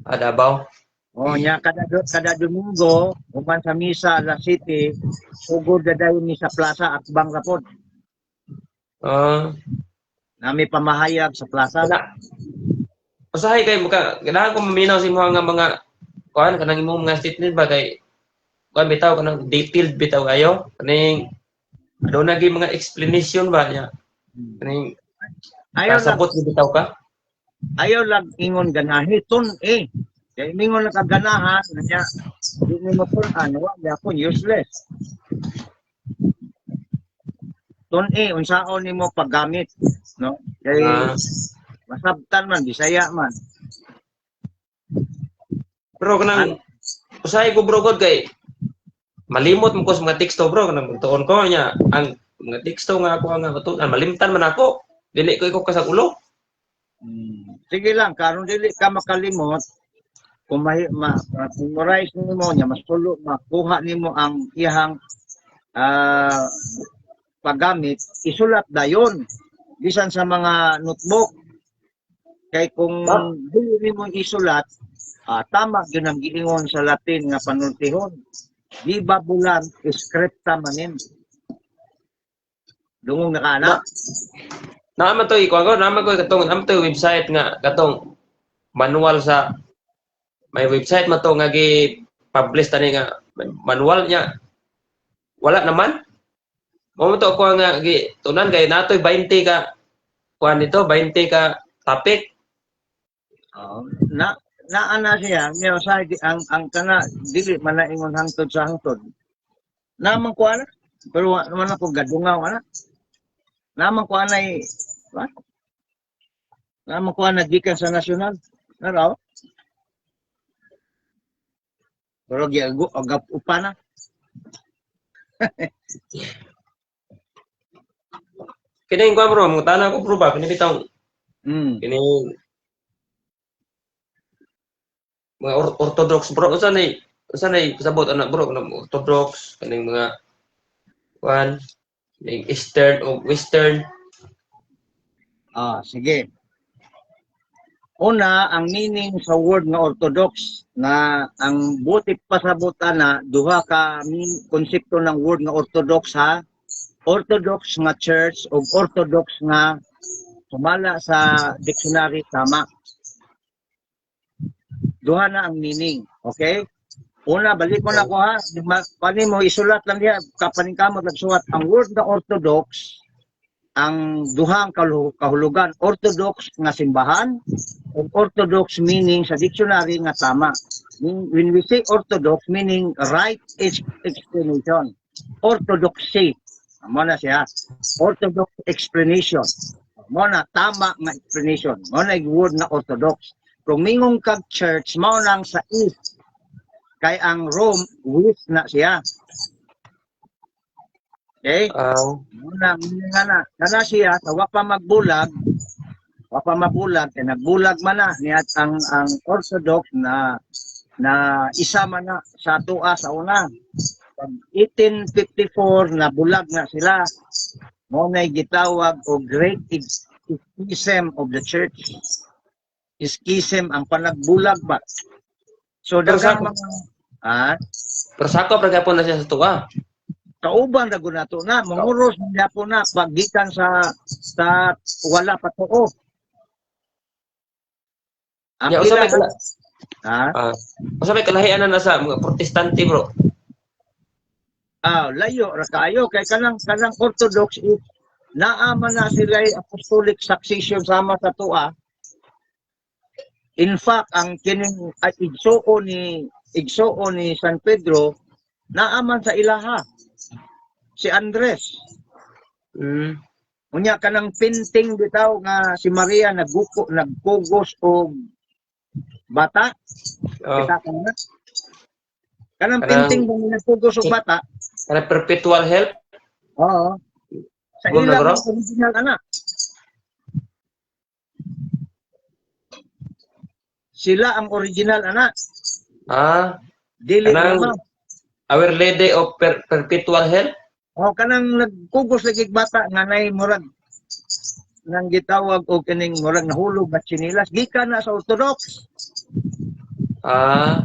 Davao. O nya kada Domingo, uman sa misa la city, ugod na dayon ni sa plaza at bang rapod. Nami pamahayag sa plaza. Usahay kay muka ganahan ko maminaw si mga mga kuan kanang imong mga statement ba kay kuan bitaw kanang detailed bitaw kayo kaning ano na gyud mga explanation ba niya kaning sabot bitaw ka ayaw lang ingon ganahi ton kay mingon na kaganahan niya di mo mapunan wa gyapon useless ton unsaon nimo paggamit no kay masabtan man Bisaya man pero kanang usahay ko bro god kay malimot mo ko sa mga teksto bro kanang tuon ko niya ang mga teksto nga ako nga tuon malimtan man ako dili ko iko kasag ulo. Sige lang karon dili ka makalimot kung memorize nimo nya mas tulo makuha nimo ang iyang paggamit isulat dayon bisan sa mga notebook kay kung dili nimo isulat tama gyud ang giingon sa Latin nga panultihon di babulan scripta manin dungog na kana naman to ikuan ko naman ko katong naman to website nga katong manual sa may website man to nga gi-publish tani nga manual niya wala naman mo to ko nga gi tunan kay natoy 20 ka kuan dito 20 ka topic ana siya niya sa ang kana dili man na ingon hangtod sa hangtod namang ko ana pero naman ako gadungaw ana namang ko ana namang ko ana gikan sa nasyonal naraw pero giago agap upana kini ko bro mo tanan ko bro ba kini bitaw kini mga orthodox bro usa nay pasabot anak bro kanang orthodox kaning mga kuan ning eastern o western sige una ang meaning sa word nga orthodox na ang buti pasabutan na duha ka konsepto ng word nga orthodox orthodox nga church o orthodox nga sumala sa dictionary tama duha na ang meaning. Okay? Una, balik ko na ko Pani mo, isulat lang yan. Kapaning ka mo nagsulat. Ang word na orthodox, ang duhang kahulugan. Orthodox nga simbahan, o orthodox meaning sa dictionary nga tama. When we say orthodox, meaning right explanation. Orthodoxy. Mo na siya. Orthodox explanation. Mo na tama nga explanation. Mo na yung word na orthodox. Kung mingong kag church, mao nang sa east. Kay ang Rome, west na siya. Okay? Muna na. Kana siya, sa wapa magbulag, kay nagbulag man na. Niyat ang Orthodox na isa man na sa tua sa una. 1854, na bulag na sila. Mo na'y gitawag o Great Schism of the Church. Schism ang panagbulag ba. So daghang mga persakop ra gyapon na siya sa tuwa. Kauban ra gud nato na manguros gyapon na paggikan sa wala pa tuo. Ang usapay kalahian na sa mga protestante bro. Layo ra kayo kay kanang Orthodox is naaman na sila apostolic succession sama sa tuwa. In fact, ang kining igsuo ni San Pedro naaman sa ilaha si Andres. Mm. Unya kanang pinting bitaw nga si Maria nagpugos og bata. Oh, Kita ka na. Kanang kanang pinting nga nagpugos og bata. kanang perpetual help. Oo. Sa Gum na, ilang bro? original anak. Sila ang original anak. Ah, Dili kanang mama. Our Lady of Perpetual Help. O kanang nagpugos lagi bata nga nay murag nang gitawag og kining murag nahulog at sinilas gikan na sa Orthodox. Ah,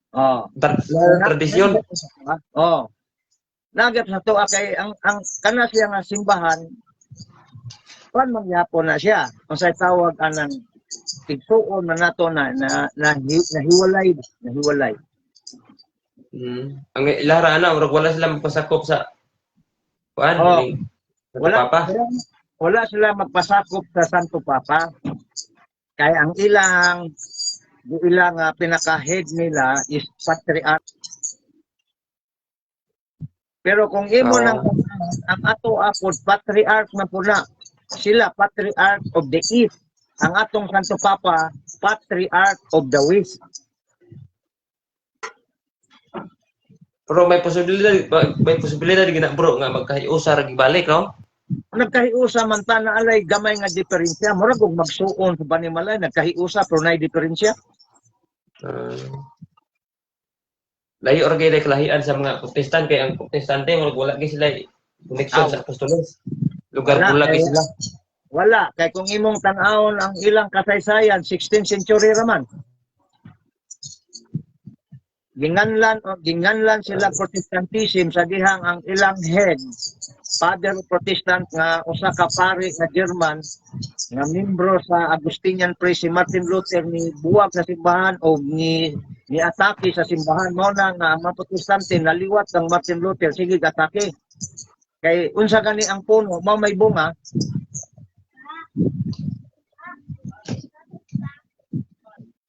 Oh. tradisyon. Oh. Nagap sa to kay ang kana siya nga simbahan kuan mangyapon na siya. Unsay tawag anang igsuon na nato nahiwalay. Ang ilara ana murag wala sila magpasakop sa kuan Oh. ni Santo Papa. Wala sila magpasakop sa Santo Papa. Kaya ang ilang pinaka-head nila is Patriarch. Pero kung imo nang ang ato apod Patriarch na puna, sila Patriarch of the East. Ang atong Santo Papa, Patriarch of the West. Pero may posibilidad gina bro nga magkahiusa ra gibalik no? Nagkahiusa man ta na alay gamay nga diferensya. Murag og magsuon sa panimalay nagkahiusa pero nay diferensya. Layo ra gyud kalahian sa mga Protestan kay ang Protestante murag wala gyud sila koneksyon sa apostolos. Lugar bulag gyud sila. Wala kay kung imong tan-awon ang ilang kasaysayan 16th century raman. Ginganlan sila Protestantism sa dihang ang ilang head Father Protestant nga usa ka pari nga German nga membro sa Augustinian Priest si Martin Luther ni buwag sa simbahan o ni atake sa simbahan mo na nga ang mga Protestante naliwat ng Martin Luther sige atake kay unsa gani ang puno mao may bunga.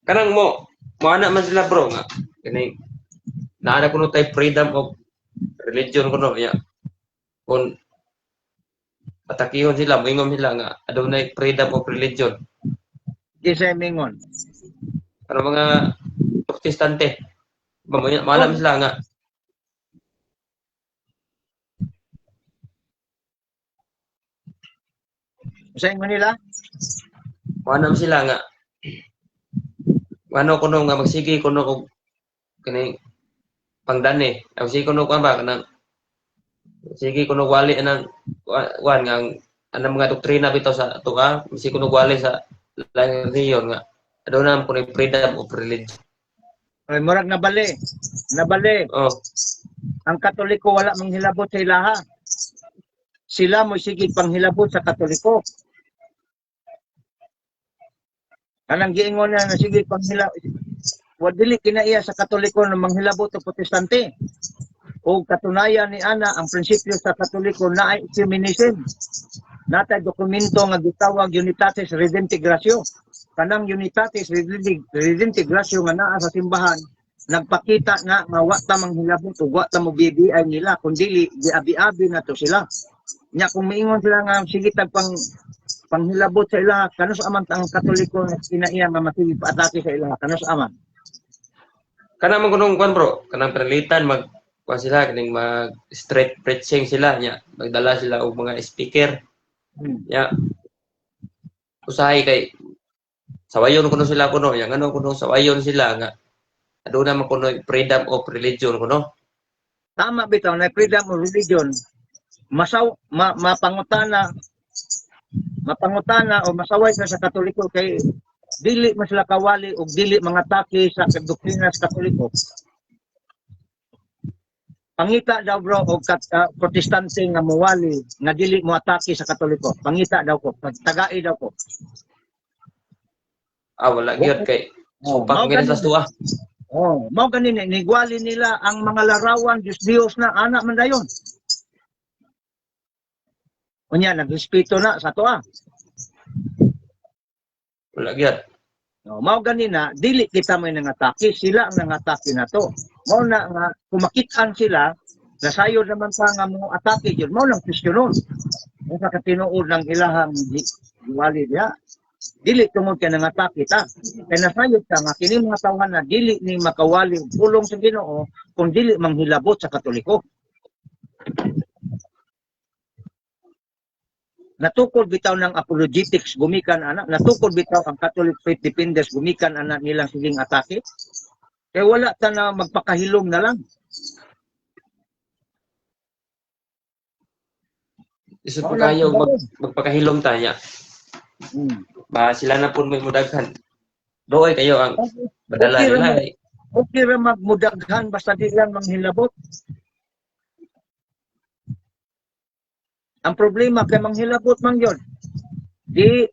Kanang mo ana man sila bro nga kani naana kuno tay freedom of religion kuno ya. Kung atakihon sila, moingon sila nga adunay freedom of religion. Kisay mingon. Ano mga Protestante, malam sila nga Sa ingon nila? manam sila nga ano kuno nga magsige kuno og kani pangdani. Magsige kuno kuan ba kanang sige kuno wali anang kuan nga anang mga doktrina bitaw sa ato ka, magsige kuno wali sa lain reliyon nga aduna kuno freedom of religion. Ay murag nabali. Oh, Ang Katoliko wala manghilabot sa ilaha. Sila mo sige panghilabot sa Katoliko. Kanang giingon na sige panghilabot. Wa dili kinaiya sa Katoliko na manghilabot sa Protestante. O katunayan ni ana ang prinsipyo sa Katoliko na ay ecumenism. Natay dokumento nga gitawag Unitatis Redempti Gratio. Kanang Unitatis Redempti Gratio nga naa sa simbahan nagpakita nga wa ta manghilabot o wa ta mo bibiay nila kundi giabi-abi na to sila. Nya kung miingon sila nga sige tag panghilabot sa ila kanus aman ang Katoliko nga kinaiya nga masige paatake sa ila kanus aman. kana man kunong kuan bro, kanang prelitan mag kuan sila kaning mag street preaching sila nya, magdala sila og mga speaker. Ya. Usahay kay sawayon kuno sila kuno, yang ano kuno sawayon sila nga aduna man kuno freedom of religion kuno. Tama bitaw na freedom of religion. Mapangutana o masaway sa Katoliko kay dili man sila kawali o dili mga atake sa doktrina sa Katoliko. Pangita daw bro o Protestante nga muwali nga dili mo atake sa Katoliko. Pangita daw ko, tagai daw ko. Wala gyud kay supak gyud sa tuwa. Mao ganin nigwali nila ang mga larawan Diyos na anak man dayon. Unya nagrespeto na sa tuwa. Wala gyud. No, mao ganina dili kita may nangatake, sila ang nangatake na to. Mao na nga kumakitaan sila nasayod naman pa nga mo atake jud mao lang kwestiyonon. Kung sa katinuod ng ilahang giwali diha dili tungod kay nangatake ta. Kay nasayod ka nga kini mga tawhan na dili ni makawali og pulong sa Ginoo kung dili manghilabot sa Katoliko. Natukod bitaw ng apologetics gumikan ana, natukod bitaw ang Catholic faith defenders gumikan ana nilang siling atake. Kay wala ta na magpakahilom na lang. Isod pa kayo magpakahilom ta niya. Hmm. Ba sila na pud may mudaghan. Doy kayo ang badala nila. Okay ra magmudaghan basta di lang manghilabot. Ang problema kay manghilabot man gyud. Dili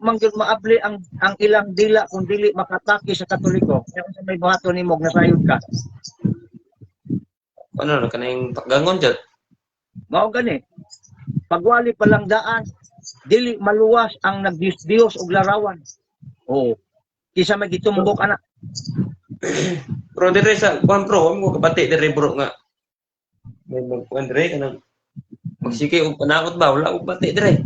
man gyud maabli ang ilang dila kung dili makatake sa Katoliko. Kaya kung sa may buhaton nimo nasayod ka. Ano kanang paggangon jud. Mao gani. Pagwali pa lang daan, dili maluwas ang nagdios-dios og larawan. Oh. Kisa may gitumbok ana. Pero dire sa kuan bro, mo kabati dire bro nga. May magkuan dire kanang magsike og panakot ba wala og bati dire.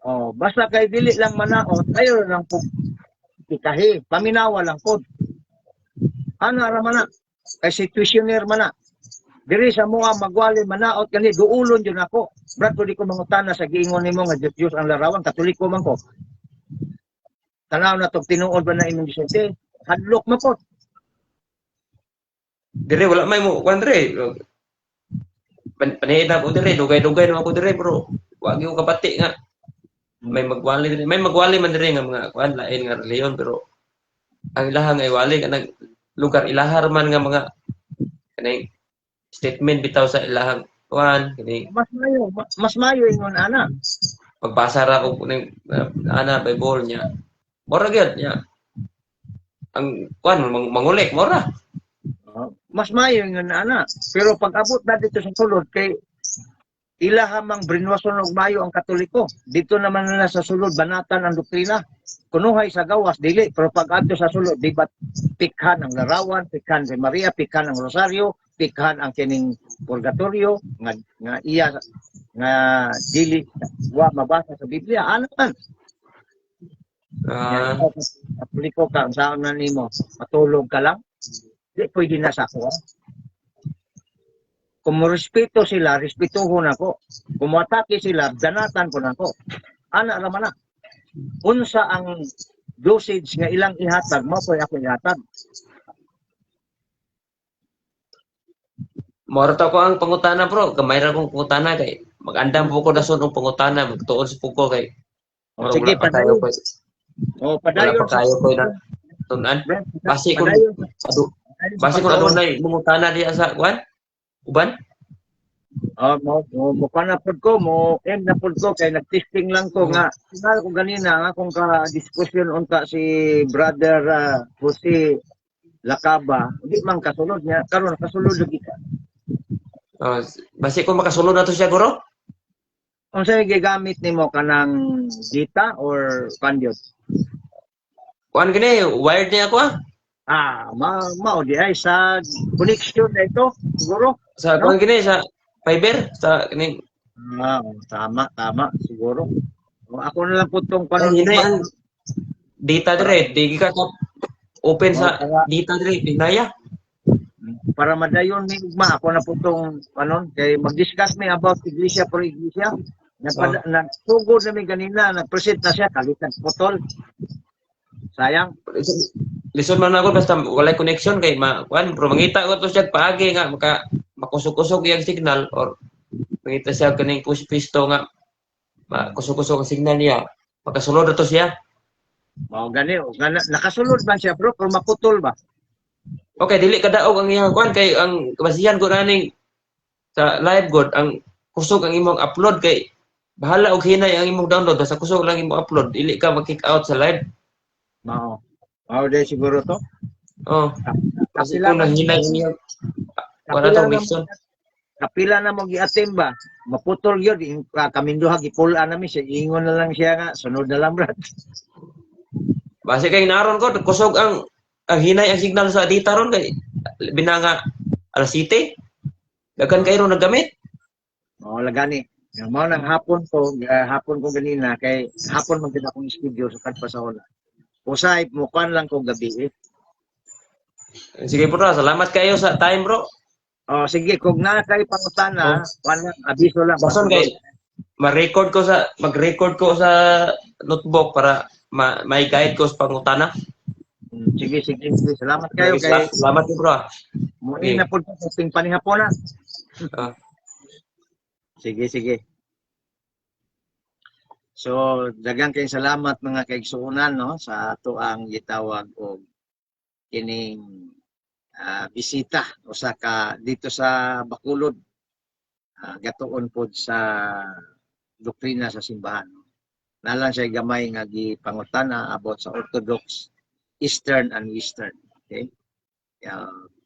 Oh, basta kay dili lang manaot, ayo lang po ikahi, paminawa lang pod. Ano ra man na? Kay situationer man na. Diri sa mga magwali manaot kani duulon jud ako. Brad ko di ko mangutana sa giingon nimo nga Diyos ang larawan, Katoliko man ko. Tanaw na to tinuod ba na imong Vicente? Hadlok mo po. Dire wala may mo kuan dire. Panihid na ko dire, dugay-dugay naman ko dire bro. Wag yung kabati nga. May magwali dire. May magwali man dire nga mga kuan lain nga reliyon pero ang ilahang ay wali kanang lugar ilahar man nga mga kanang statement bitaw sa ilahang kuan kini mas mayo ingon ana. Pagbasa ra ko ning ana Bible niya. Mora gyud niya. Ang kuan mangulik mora. Mas mayo ingon ana. Pero pag abot na dito sa sulod kay ilahamang brinwason og mayo ang Katoliko. Dito naman na sa sulod banatan ang doktrina. Kunuhay sa gawas dili pero pag adto sa sulod di ba pikhan ang larawan, pikhan si Maria, pikhan ang rosaryo, pikhan ang kining purgatorio nga iya nga dili wa mabasa sa Biblia ano man. Katoliko ka saan na nimo matulog ka lang. Di pwede na sa ako. Kung respeto sila, respetuhon ako. Kung atake sila, danatan ko nako. Ana ra man na. Unsa ang dosage nga ilang ihatag mo koy ako ihatag. Morto ko ang pangutana bro, gamay ra kong pangutana kay magandam po ko dason ang pangutana, magtuon sa puko kay. Sige padayon. Oh, padayon pa kayo ko na tunan. Basi ko adunay mangutana diya sa kuan? Uban? Mo panapod ko mo end na pod ko kay nag-testing lang ko nga sinal ko ganina nga kung ka discussion unta si brother Jose Lacaba di man kasulod niya karon kasulod lagi ka. Basi ko makasulod na to siya guro? Unsa gigamit nimo kanang data or kandiot? Kuan gani wired niya ako Mao di ay sa connection na ito siguro. Sa kuan gani sa fiber sa kini. Tama siguro. Ako na lang putong ang data dire, di ka open sa data dire, pinaya. Para madayon ni ugma ako na putong kay mag-discuss mi about iglesia por iglesia. Nagsugod na mi ganina, nag-present na siya kalitan putol. Sayang. Listen man ako basta walay connection kay kuan pero mangita ko to siya paagi nga makusog-kusog yung signal or mangita siya kaning push pisto nga makusog-kusog ang signal niya. Pagkasulod na to siya. Mao gani nakasulod ba siya bro pero maputol ba? Okay, dili kadaog ang iyang kuan kay ang kabasihan ko raning sa live god ang kusog ang imong upload kay bahala og hinay ang imong download basta kusog lang imong upload dili ka mag-kick out sa live. Mao de siguro to. Kasi kung nanghinay niya wala tong mission. Kapila na mo giatem ba? Maputol gyud kaminduha gipulaan nami siya ingon na lang siya nga sunod na lang brad. Base kay naron ko kusog ang hinay ang signal sa data ron kay binanga alas 7. Daghan kayo ron naggamit. Oo, lagani. Yung mao nang hapon ko ganina kay hapon man gid akong studio sa Pagpasaola. Usay mo kan lang ko gabi. Sige bro, salamat kayo sa time bro. Oh, sige, kung na kay pangutana, wala abiso lang. Bason kay mag-record ko sa notebook para may guide ko sa pangutana. Sige, sige, sige. Salamat kayo kay Salamat po bro. muli na po sa sing panihapon na. Ah. Sige, sige. So, daghang kay salamat mga kaigsuonan no sa ato ang gitawag og kining bisita usa ka dito sa Bacolod. Gatuon pod sa doktrina sa simbahan. Nalang siya gamay nga gipangutana about sa Orthodox Eastern and Western. Okay?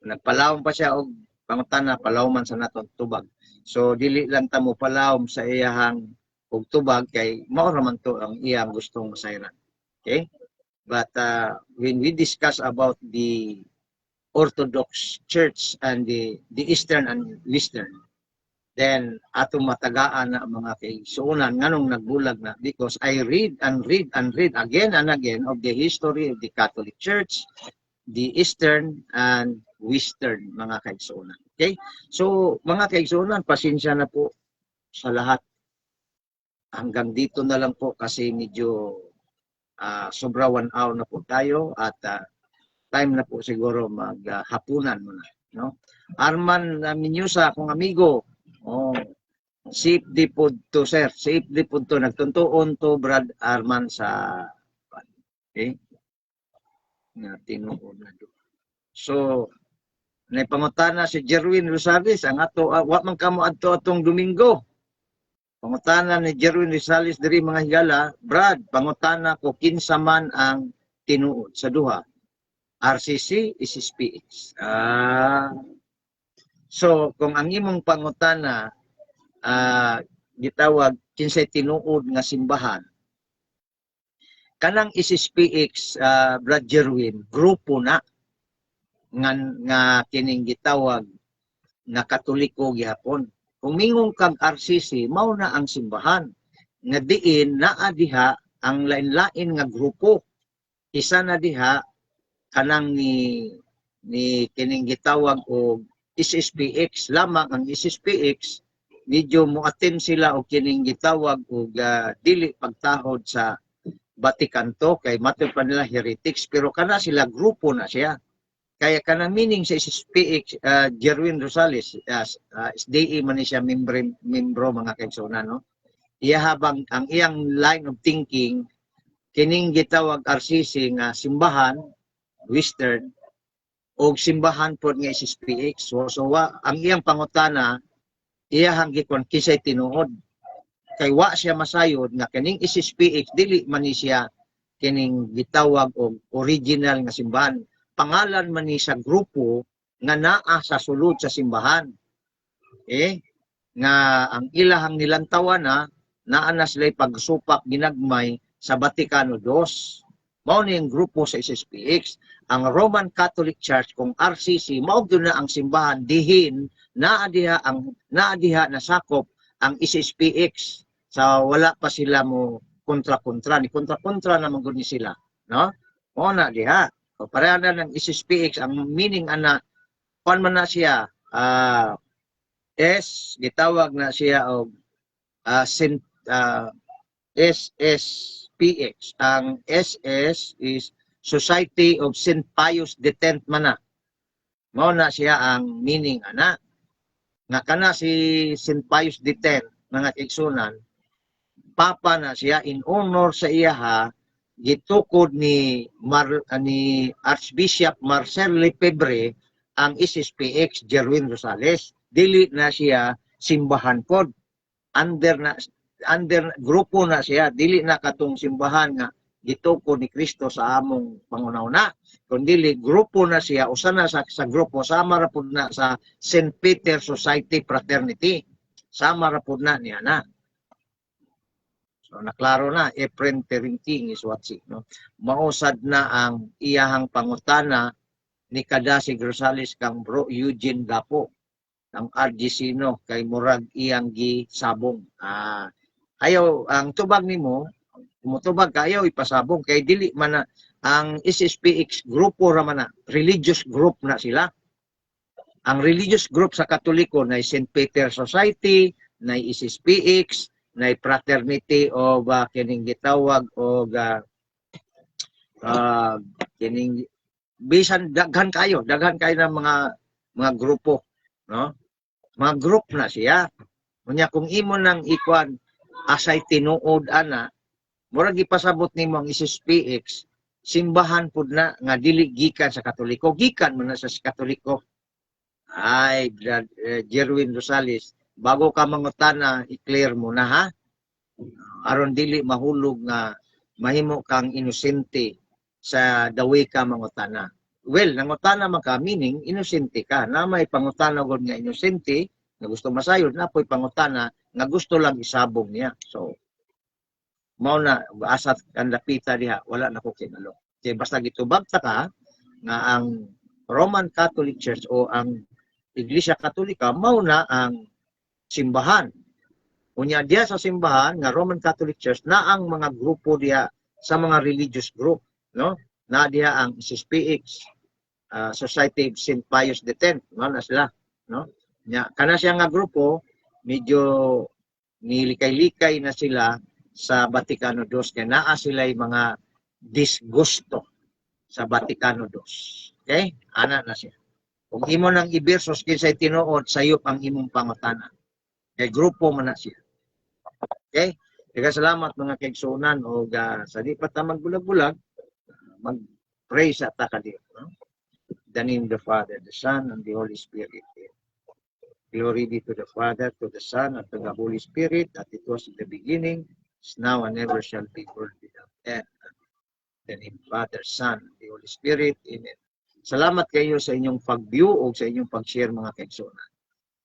Nagpalawom pa siya og pangutana, palawman sa naton tubag. So dili lang ta mo palawom sa iyahang og tubag kay mao raman to ang iyang gustong masayran. Okay? But when we discuss about the Orthodox Church and the Eastern and Western, then ato matagaan na mga kaigsuonan nganong nagbulag na because I read and read and read again and again of the history of the Catholic Church, the Eastern and Western mga kaigsuonan. Okay? So mga kaigsuonan, pasensya na po sa lahat. Hanggang dito na lang po kasi medyo sobra 1 hour na po tayo at time na po siguro maghapunan muna. No? Arman Minyusa, akong amigo, safe di po to sir, safe di po to, nagtuntuon to Brad Arman sa okay? Na tinuod na do. So, naipangutana si Jerwin Rosales, ang ato, wa man kamo adto atong Domingo. Pangutana ni Jerwin Rosales diri mga higala, Brad, pangutana ko kinsa man ang tinuod sa duha. RCC, SSPX. So, kung ang imong pangutana gitawag kinsay tinuod nga simbahan, kanang SSPX, Brad Jerwin, grupo na nga kining gitawag na Katoliko gihapon. Kung mingong kag RCC, mao na ang simbahan nga diin naa diha ang lain-lain nga grupo. Isa na diha kanang ni kining gitawag og SSPX lamang. Ang SSPX medyo mo-attend sila og kining gitawag og dili pagtahod sa Vaticanto kay matod pa nila heretics, pero kana sila grupo na siya. Kaya kanang meaning sa SSPX, Jerwin Rosales, SDE man siya membro mga kaigsuonan, no? Iya habang ang iyang line of thinking kining gitawag RCC nga simbahan Western o simbahan po nga SSPX. So ang iyang pangutana, iyahang gikon kisay tinuod. Kay wa siya masayod nga kining SSPX dili man ni siya kining gitawag og original nga simbahan. Pangalan man ni sa grupo nga naa sa sulod sa simbahan. Nga ang ilahang nilantawan naa na sila pagsupak ginagmay sa Vaticano II. Mao ni ang grupo sa SSPX. Ang Roman Catholic Church kung RCC mao gyud na ang simbahan dihin naa diha nasakop ang SSPX. So wala pa sila mo kontra-kontra ni kontra-kontra naman gud ni sila, no? Mao na diha. So pareha na ng SSPX ang meaning ana kuan man na siya gitawag na siya og SSPX. Ang SS is Society of St. Pius X man na. Mao na siya ang meaning ana. Nga kana si St. Pius X mga kaigsuonan, papa na siya in honor sa iyaha gitukod ni Archbishop Marcel Lefebvre ang SSPX Jerwin Rosales. Dili na siya simbahan pod. Under grupo na siya, dili na katong simbahan nga gitukod ni Kristo sa among pangunauna. Kundi grupo na siya, usa na sa grupo, sama ra pud na sa St. Peter Society Fraternity. Sama ra pud na niya na. So So, naklaro na, Efren Teringting is watching. No? Mausad na ang iyahang pangutana ni Kadasig Rosales kang bro Eugene Gapo ang RGC no kay murag iyang gisabong. Ayaw ang tubag nimo, mutubag kayo ipasabong kay dili man na ang SSPX grupo ra man na, religious group na sila. Ang religious group sa Katoliko na St. Peter Society, na SSPX, na Fraternity of kining gitawag og kining bisan daghan kayo ng mga grupo, no? Mga group na siya. Unya kung imo nang ikuan asay tinuod ana, murag ipasabot nimo ang SSPX, simbahan pud na nga dili gikan sa Katoliko, gikan man na sa Katoliko. Ay, Jerwin Rosales, bago ka mangutana, i-clear mo na ha. Aron dili mahulog nga mahimo kang inosente sa dawi ka mangutana. Well, nangutana man ka, meaning inosente ka. Na may pangutana gud nga inosente, nga gusto masayod, na po'y pangutana, nga gusto lang isabong niya. So, mao na, asat ang lapita diha, wala na ko kinalo. Kaya basta gitubag ta ka, nga ang Roman Catholic Church o ang Iglesia Katolika, mao na ang simbahan. Unya diya sa simbahan nga Roman Catholic Church na ang mga grupo diya sa mga religious group, no? Na diya ang SSPX, Society of St. Pius X, no na sila, no? Nya kana siya nga grupo medyo nilikay-likay na sila sa Vaticano II kay naa sila mga disgusto sa Vaticano II. Okay? Ana na siya. Kung imo nang ibersos kinsay tinuod sayop ang imong pangutana. Kay grupo man na siya. Okay? Kaya salamat mga kaigsunan o sa di pa ta magbulag-bulag, mag-pray sa ta kadi. No? The name of the Father, the Son, and the Holy Spirit. Glory be to the Father, to the Son, and to the Holy Spirit, as it was in the beginning, is now, and ever shall be, world without end. The name of the Father, Son, and the Holy Spirit. Amen. Salamat kayo sa inyong pag-view o sa inyong pag-share mga kaigsunan.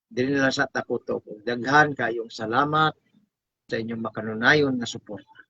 Dili na sa takuto. Daghan kayong salamat sa inyong makanunayon na suporta.